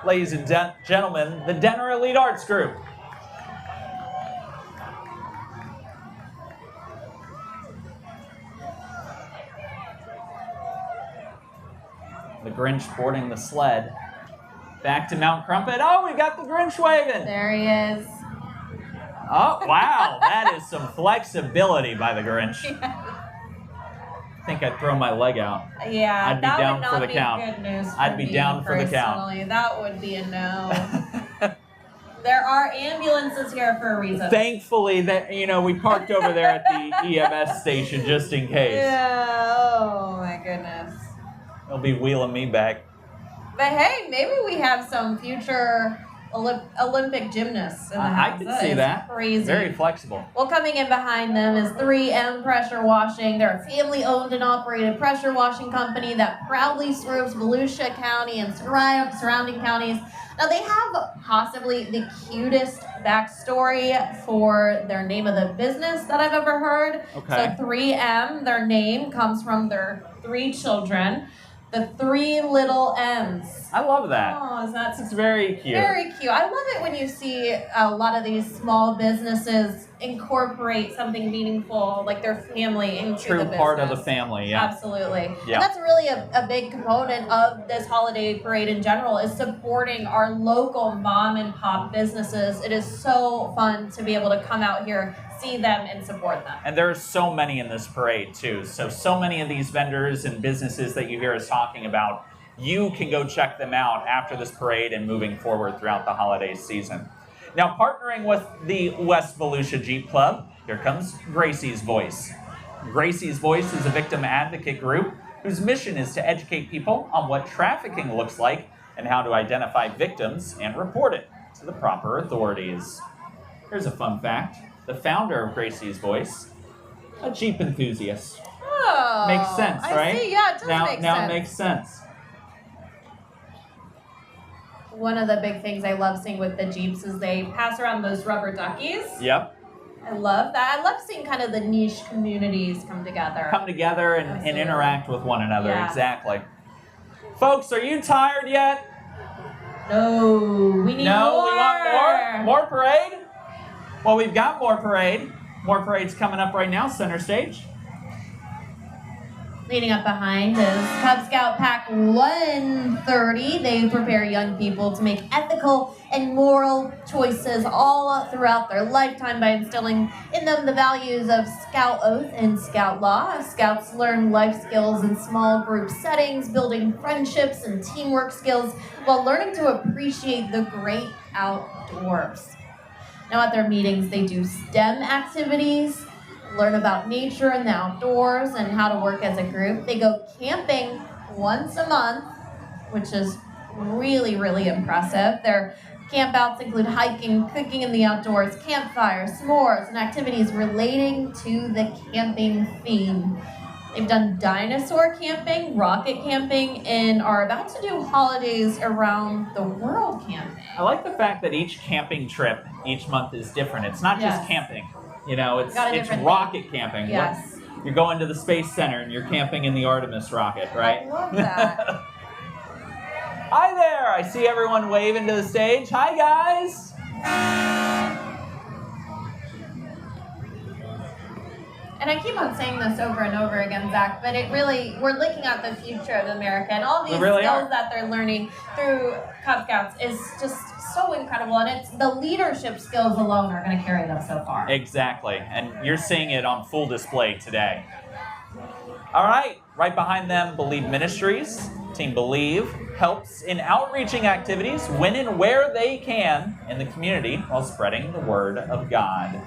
Ladies and gentlemen, the Denner Elite Arts Group. The Grinch boarding the sled. Back to Mount Crumpet. Oh, we got the Grinch waving. There he is. Oh, wow. That is some flexibility by the Grinch. I think I'd throw my leg out. Yeah, I'd be that down would not for the be count. good news for I'd be me down for the count. personally. That would be a no. There are ambulances here for a reason. Thankfully, that we parked over there at the EMS station just in case. Yeah. Oh my goodness. They'll be wheeling me back. But hey, maybe we have some future Olympic gymnasts in the house. I can see that. Crazy. Very flexible. Well, coming in behind them is 3M Pressure Washing. They're a family-owned and operated pressure washing company that proudly serves Volusia County and surrounding counties. Now, they have possibly the cutest backstory for their name of the business that I've ever heard. Okay. So 3M, their name comes from their 3 children. The 3 little M's. I love that. Oh, is that It's very cute. Very cute. I love it when you see a lot of these small businesses incorporate something meaningful, like their family, into True the business. part of the family, yeah. Absolutely. Yeah. And that's really a big component of this holiday parade in general, is supporting our local mom and pop businesses. It is so fun to be able to come out here, see them, and support them. And there's so many in this parade too. So many of these vendors and businesses that you hear us talking about, you can go check them out after this parade and moving forward throughout the holiday season. Now, partnering with the West Volusia Jeep Club, here comes Gracie's Voice. Gracie's Voice is a victim advocate group whose mission is to educate people on what trafficking looks like and how to identify victims and report it to the proper authorities. Here's a fun fact. The founder of Gracie's Voice, a Jeep enthusiast. Oh, Makes sense, right? I see. Yeah, it does make sense. Now it makes sense. One of the big things I love seeing with the Jeeps is they pass around those rubber duckies. Yep. I love that. I love seeing kind of the niche communities come together. Come together and interact with one another. Yeah. Exactly. Folks, are you tired yet? No, we need more. We want more? More parade? Well, we've got more parade. More parade's coming up right now, center stage. Leading up behind is Cub Scout Pack 130. They prepare young people to make ethical and moral choices all throughout their lifetime by instilling in them the values of Scout Oath and Scout Law. Scouts learn life skills in small group settings, building friendships and teamwork skills while learning to appreciate the great outdoors. Now at their meetings, they do STEM activities, learn about nature and the outdoors and how to work as a group. They go camping once a month, which is really, really impressive. Their campouts include hiking, cooking in the outdoors, campfires, s'mores, and activities relating to the camping theme. They've done dinosaur camping, rocket camping, and are about to do holidays around the world camping. I like the fact that each camping trip each month is different. It's not just camping. You know, it's rocket camping. Yes. You're going to the Space Center and you're camping in the Artemis rocket, right? I love that. Hi there! I see everyone waving to the stage. Hi, guys! And I keep on saying this over and over again, Zach, but we're looking at the future of America, and all these skills that they're learning through Cub Scouts is just so incredible, and it's the leadership skills alone are going to carry them so far. Exactly, and you're seeing it on full display today. All right, right behind them, Believe Ministries. Team Believe helps in outreaching activities when and where they can in the community while spreading the word of God.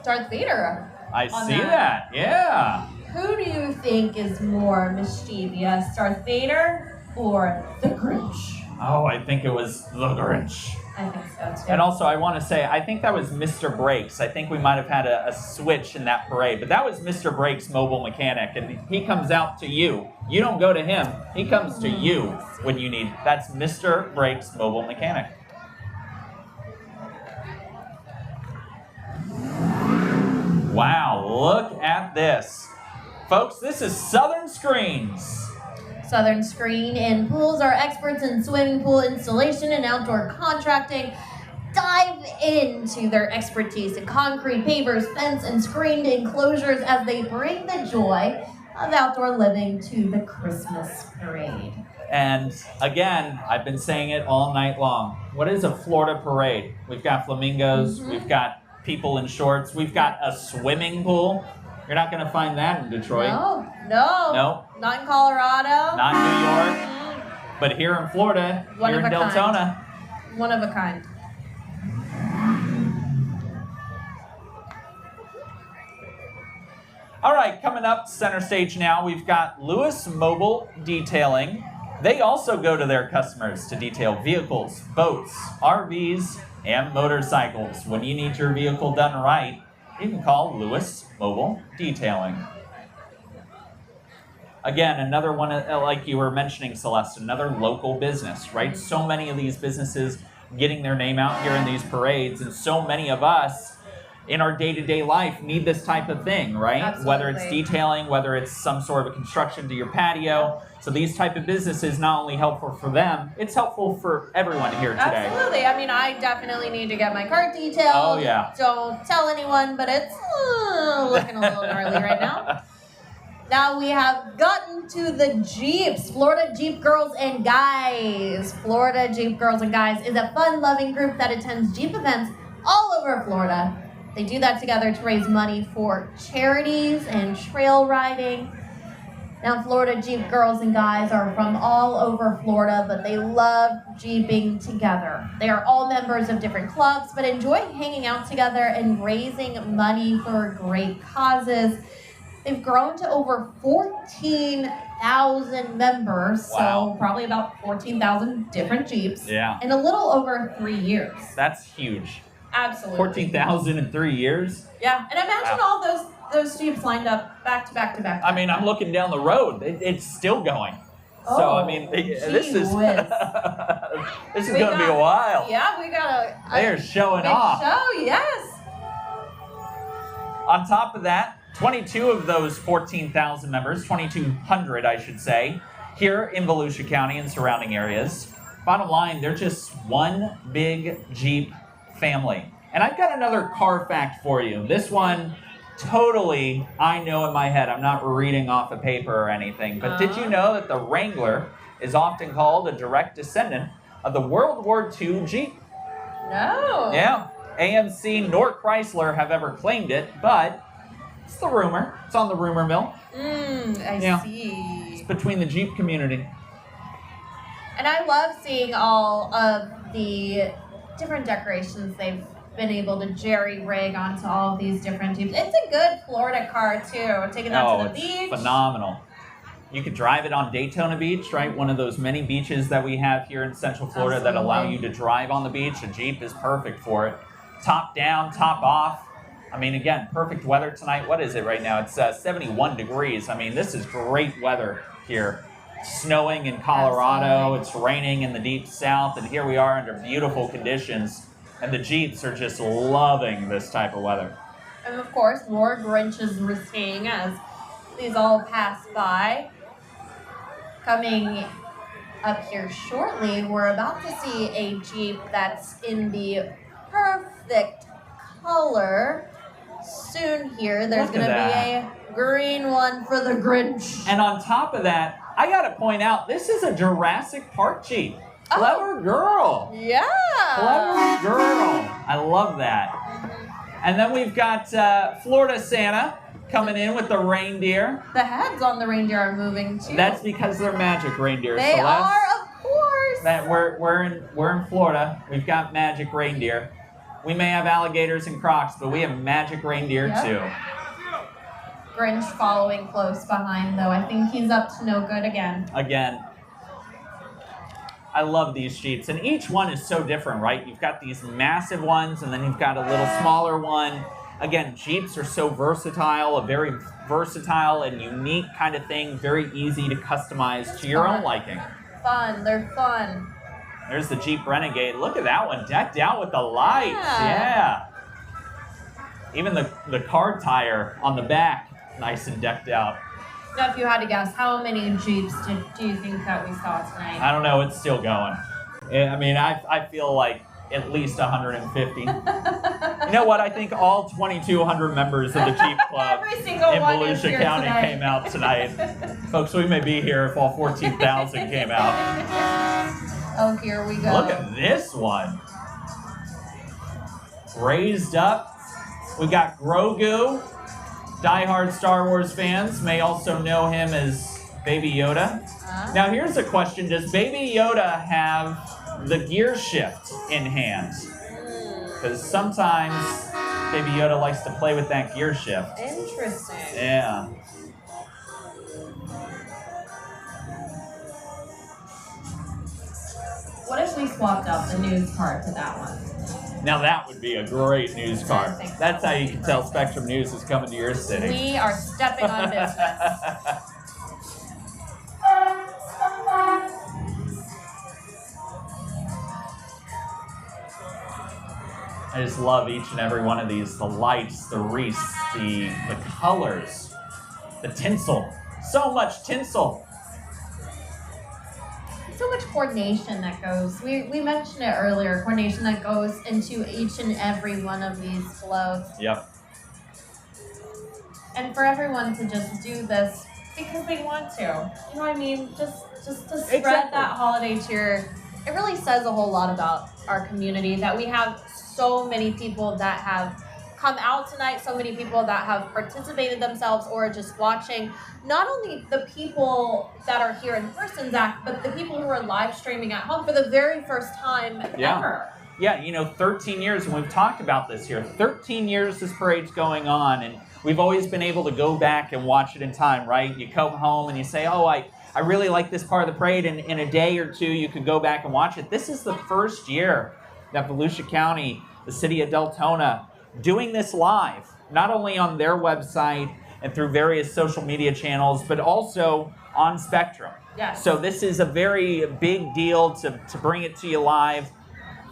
Darth Vader. I see that, yeah. Who do you think is more mischievous, Darth Vader or the Grinch? Oh, I think it was the Grinch. I think so too. And also, I want to say, I think that was Mr. Brakes. I think we might have had a switch in that parade, but that was Mr. Brakes' mobile mechanic, and he comes out to you. You don't go to him. He comes to you when you need. That's Mr. Brakes' mobile mechanic. Wow, look at this. Folks, this is Southern Screens. Southern Screen and Pools are experts in swimming pool installation and outdoor contracting. Dive into their expertise in concrete, pavers, fence, and screened enclosures as they bring the joy of outdoor living to the Christmas parade. And again, I've been saying it all night long. What is a Florida parade? We've got flamingos, we've got people in shorts, we've got a swimming pool. You're not going to find that in Detroit. No. Not in Colorado. Not in New York. But here in Florida, here in Deltona. One of a kind. All right, coming up center stage now, we've got Lewis Mobile Detailing. They also go to their customers to detail vehicles, boats, RVs, and motorcycles. When you need your vehicle done right, you can call Lewis Mobile Detailing. Again, another one, like you were mentioning, Celeste, another local business, right? So many of these businesses getting their name out here in these parades, and so many of us in our day-to-day life need this type of thing, right? Absolutely. Whether it's detailing, whether it's some sort of a construction to your patio. So these type of businesses, not only helpful for them, it's helpful for everyone here today. Absolutely. I mean, I definitely need to get my cart detailed. Oh, yeah. Don't tell anyone, but it's looking a little gnarly right now. Now we have gotten to the Jeeps, Florida Jeep Girls and Guys. Florida Jeep Girls and Guys is a fun-loving group that attends Jeep events all over Florida. They do that together to raise money for charities and trail riding. Now, Florida Jeep Girls and Guys are from all over Florida, but they love Jeeping together. They are all members of different clubs, but enjoy hanging out together and raising money for great causes. They've grown to over 14,000 members, Wow. so probably about 14,000 different Jeeps Yeah. in a little over 3 years. That's huge. Absolutely. 14,000 in 3 years? Yeah, and imagine all those Jeeps lined up back to back to back. I mean, I'm looking down the road. It's still going. So, I mean, this is whiz. this is going to be a while. Yeah, we got They're showing big off. show, yes. On top of that, 22 of those 14,000 members, 2,200 I should say, here in Volusia County and surrounding areas. Bottom line, they're just one big Jeep family. And I've got another car fact for you. This one, totally, I know in my head. I'm not reading off a paper or anything. But did you know that the Wrangler is often called a direct descendant of the World War II Jeep? No. Yeah. AMC nor Chrysler have ever claimed it, but it's the rumor. It's on the rumor mill. I see. It's between the Jeep community. And I love seeing all of the different decorations they've been able to jerry-rig onto all of these different Jeeps. It's a good Florida car, too. Taking that to the it's beach. phenomenal. You could drive it on Daytona Beach, right? One of those many beaches that we have here in Central Florida that allow you to drive on the beach. A Jeep is perfect for it. Top down, top off. I mean, again, perfect weather tonight. What is it right now? It's 71 degrees. I mean, this is great weather here. It's snowing in Colorado. Absolutely. It's raining in the deep south. And here we are under beautiful conditions. And the Jeeps are just loving this type of weather. And of course, more Grinches we're seeing as these all pass by. Coming up here shortly, we're about to see a Jeep that's in the perfect color. Soon here, there's going to be a green one for the Grinch. And on top of that, I got to point out, this is a Jurassic Park Jeep. Clever girl. Yeah. Clever girl. I love that. And then we've got Florida Santa coming in with the reindeer. The heads on the reindeer are moving too. That's because they're magic reindeer. They Celeste. are, of course. That we're in Florida. We've got magic reindeer. We may have alligators and crocs, but we have magic reindeer too. Grinch following close behind, though. I think he's up to no good again. I love these Jeeps, and each one is so different, right? You've got these massive ones, and then you've got a little smaller one. Again, Jeeps are so versatile, a very versatile and unique kind of thing, very easy to customize to your own liking. Fun, they're fun. There's the Jeep Renegade. Look at that one, decked out with the lights. Yeah. Even the car tire on the back, nice and decked out. Now, if you had to guess, how many Jeeps do you think that we saw tonight? I don't know, it's still going. I mean, I feel like at least 150. You know what? I think all 2,200 members of the Jeep Club Every single in one is Volusia here County tonight. came out tonight. Folks, we may be here if all 14,000 came out. Oh, here we go. Look at this one. Raised up. We got Grogu. Diehard Star Wars fans may also know him as Baby Yoda. Now here's a question. Does Baby Yoda have the gear shift in hand? Because sometimes Baby Yoda likes to play with that gear shift. Interesting. Yeah. What if we swapped out the news part to that one? Now that would be a great news card. That's how you can tell Spectrum News is coming to your city. We are stepping on business. I just love each and every one of these. The lights, the wreaths, the colors, the tinsel. So much tinsel. So much coordination that goes, we mentioned it earlier, coordination that goes into each and every one of these floats. Yep. And for everyone to just do this because they want to. You know what I mean? Just to spread that holiday cheer. It really says a whole lot about our community that we have so many people that have come out tonight, so many people that have participated themselves or just watching. Not only the people that are here in person, Zach, but the people who are live streaming at home for the very first time ever. Yeah, you know, 13 years, and we've talked about this here. 13 years this parade's going on, and we've always been able to go back and watch it in time, right? You come home and you say, oh, I really like this part of the parade, and in a day or two you could go back and watch it. This is the first year that Volusia County, the city of Deltona, doing this live, not only on their website and through various social media channels, but also on Spectrum. Yes. So this is a very big deal to bring it to you live.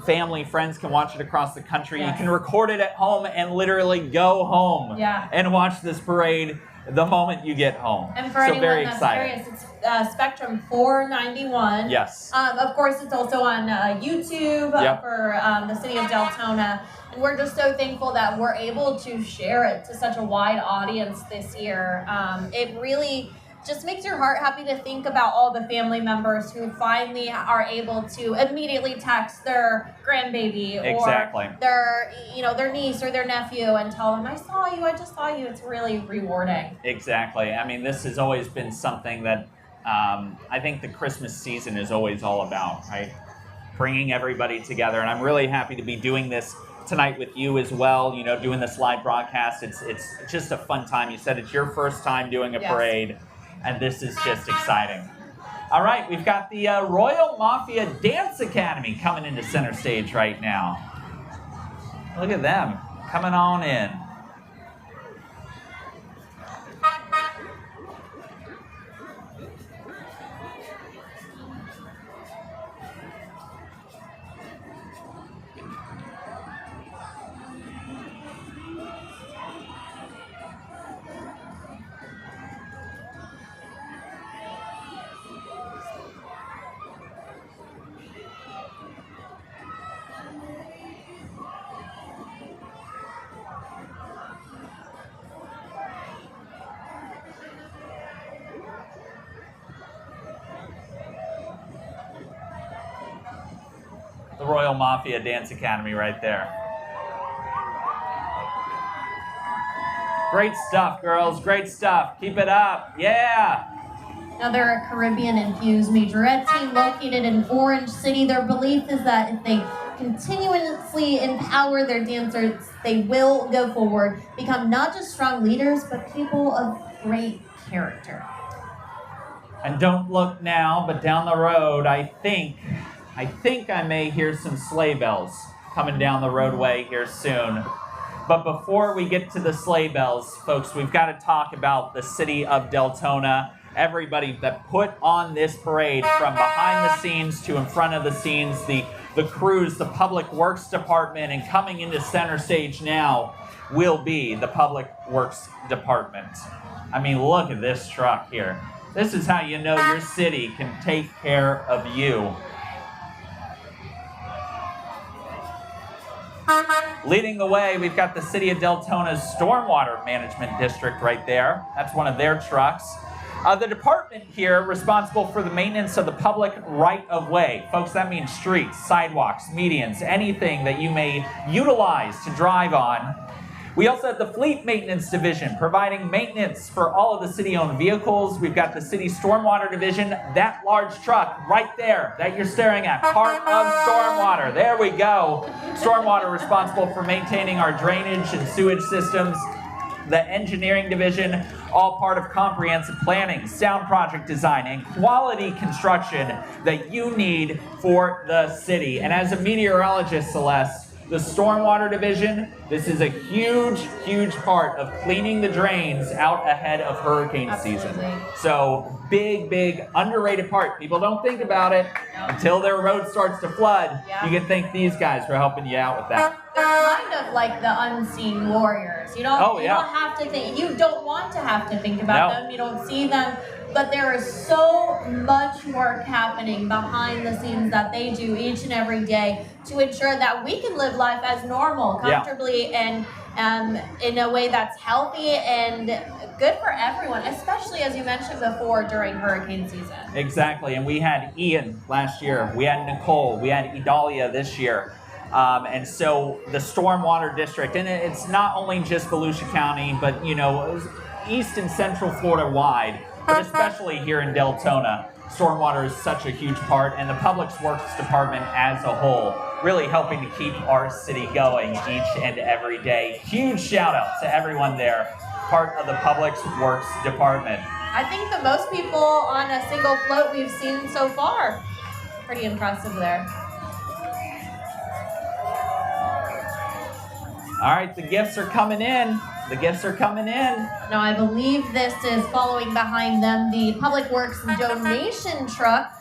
Family, friends can watch it across the country. Yes. You can record it at home and literally go home and watch this parade the moment you get home. And for anyone very that's exciting. curious, it's Spectrum 491. Yes. Of course, it's also on YouTube for the city of Deltona. And we're just so thankful that we're able to share it to such a wide audience this year. It really just makes your heart happy to think about all the family members who finally are able to immediately text their grandbaby or their niece or their nephew and tell them, I saw you, I just saw you. It's really rewarding. Exactly. I mean, this has always been something that I think the Christmas season is always all about, right? Bringing everybody together. And I'm really happy to be doing this tonight with you as well, you know, doing this live broadcast. It's just a fun time. You said it's your first time doing a parade. And this is just exciting. All right, we've got the Royal Mafia Dance Academy coming into center stage right now. Look at them coming on in. The Royal Mafia Dance Academy right there. Great stuff, girls. Great stuff. Keep it up. Yeah. Now they're a Caribbean-infused majorette team located in Orange City. Their belief is that if they continuously empower their dancers, they will go forward, become not just strong leaders, but people of great character. And don't look now, but down the road, I think I may hear some sleigh bells coming down the roadway here soon. But before we get to the sleigh bells, folks, we've got to talk about the city of Deltona. Everybody that put on this parade, from behind the scenes to in front of the scenes, the crews, the Public Works Department, and coming into center stage now will be the Public Works Department. I mean, look at this truck here. This is how you know your city can take care of you. Leading the way, we've got the City of Deltona's Stormwater Management District right there. That's one of their trucks. The department here responsible for the maintenance of the public right-of-way. Folks, that means streets, sidewalks, medians, anything that you may utilize to drive on. We also have the Fleet Maintenance Division, providing maintenance for all of the city-owned vehicles. We've got the City Stormwater Division, that large truck right there that you're staring at, part of Stormwater. There we go. Stormwater responsible for maintaining our drainage and sewage systems. The Engineering Division, all part of comprehensive planning, sound project design, and quality construction that you need for the city. And as a meteorologist, Celeste, the Stormwater Division This is a huge, huge part of cleaning the drains out ahead of hurricane season. So big, big, underrated part. People don't think about it until their road starts to flood. You can thank these guys for helping you out with that. They're kind of like the unseen warriors. You don't have to think. You don't want to have to think about them. You don't see them. But there is so much work happening behind the scenes that they do each and every day to ensure that we can live life as normal, comfortably, and in a way that's healthy and good for everyone, especially, as you mentioned before, during hurricane season. Exactly, and we had Ian last year, we had Nicole, we had Idalia this year. And so the Stormwater District, and it's not only just Volusia County, but, you know, East and Central Florida wide, but especially here in Deltona, stormwater is such a huge part, and the Public Works Department as a whole really helping to keep our city going each and every day. Huge shout out to everyone there, part of the Public Works Department. I think the most people on a single float we've seen so far. Pretty impressive there. All right, the gifts are coming in. The gifts are coming in. Now, I believe this is following behind them, the Public Works donation truck.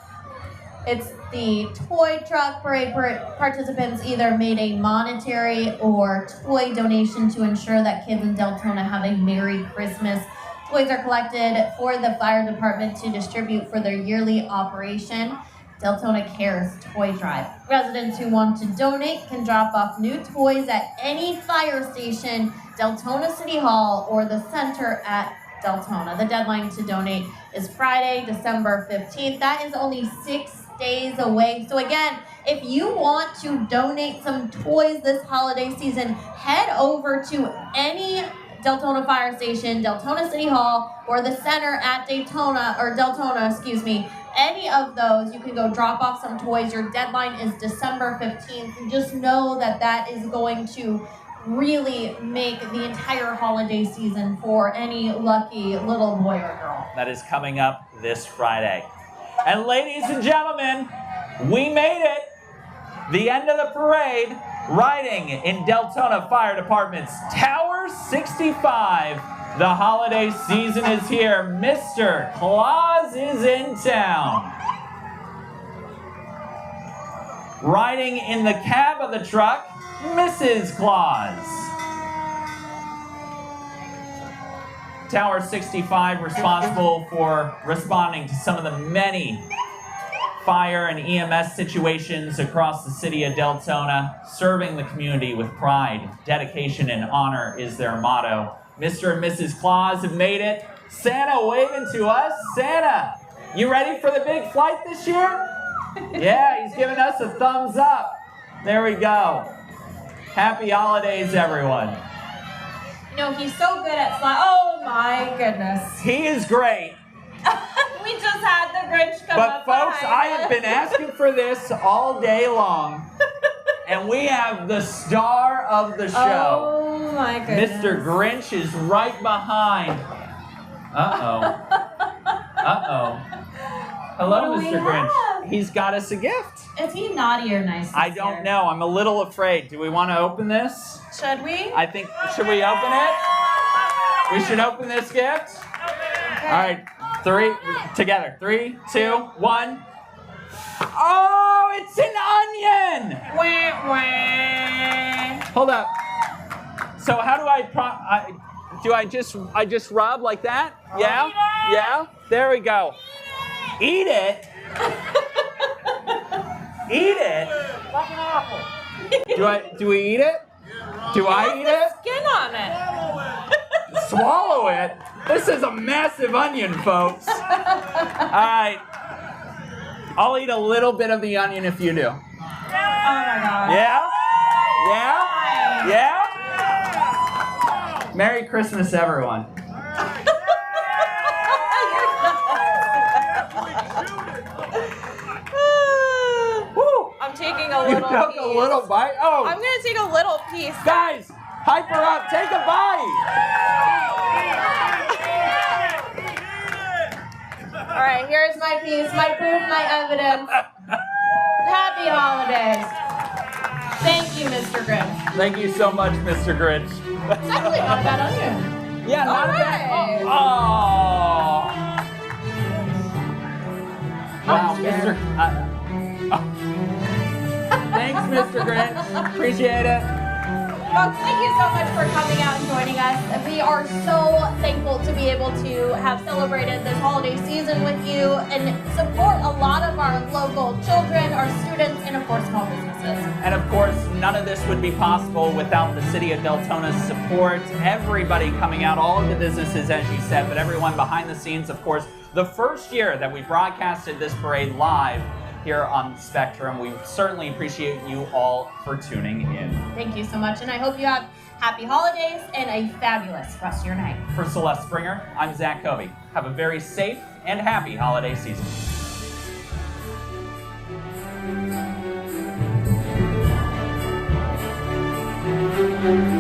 It's the toy truck. Parade participants either made a monetary or toy donation to ensure that kids in Deltona have a Merry Christmas. Toys are collected for the fire department to distribute for their yearly operation, Deltona Cares Toy Drive. Residents who want to donate can drop off new toys at any fire station, Deltona City Hall, or the center at Deltona. The deadline to donate is Friday, December 15th. That is only 6 days away. So again, if you want to donate some toys this holiday season, head over to any Deltona Fire Station, Deltona City Hall, or the center at Deltona, excuse me. Any of those, you can go drop off some toys. Your deadline is December 15th. And just know that that is going to really make the entire holiday season for any lucky little boy or girl. That is coming up this Friday. And ladies and gentlemen, we made it. The end of the parade, riding in Deltona Fire Department's Tower 65. The holiday season is here. Mr. Claus is in town. Riding in the cab of the truck, Mrs. Claus. Tower 65 responsible for responding to some of the many fire and EMS situations across the city of Deltona. Serving the community with pride, dedication, and honor is their motto. Mr. and Mrs. Claus have made it. Santa waving to us. Santa, you ready for the big flight this year? Yeah, he's giving us a thumbs up. There we go. Happy holidays, everyone. You know, he's so good at flying. Oh my goodness. He is great. We just had the Grinch come up. But folks, I have been asking for this all day long. And we have the star of the show. Oh my goodness. Mr. Grinch is right behind. Uh-oh. Uh-oh. Hello, Mr. Grinch. He's got us a gift. Is he naughty or nice? I don't know. I'm a little afraid. Do we want to open this? Should we? I think, should we open it? We should open this gift? Okay. All right. Together. 3, 2, 1. Oh, it's an onion! Wah, wah. Hold up. So how do I just rub like that? Yeah? Yeah? There we go. Eat it? Eat it? Like an apple. Do we eat it? Do I eat it? Skin on it. Swallow it? This is a massive onion, folks. All right. I'll eat a little bit of the onion if you do. Oh my God. Yeah? Yeah? Yeah? Merry Christmas, everyone. I'm taking a little piece. You took a little bite? Oh. I'm going to take a little piece. Guys, hype her up. Take a bite. All right, here's my piece, my proof, my evidence. Happy holidays. Thank you, Mr. Grinch. Thank you so much, Mr. Grinch. It's actually not a bad onion. Yeah, not a bad. Oh. Wow, Mr. Thanks, Mr. Grinch. Appreciate it. Folks, thank you so much for coming out and joining us. We are so thankful to be able to have celebrated this holiday season with you and support a lot of our local children, our students, and of course, small businesses. And of course, none of this would be possible without the City of Deltona's support. Everybody coming out, all of the businesses, as you said, but everyone behind the scenes, of course. The first year that we broadcasted this parade live here on Spectrum. We certainly appreciate you all for tuning in. Thank you so much, and I hope you have happy holidays and a fabulous rest of your night. For Celeste Springer, I'm Zach Covey. Have a very safe and happy holiday season. Thank you.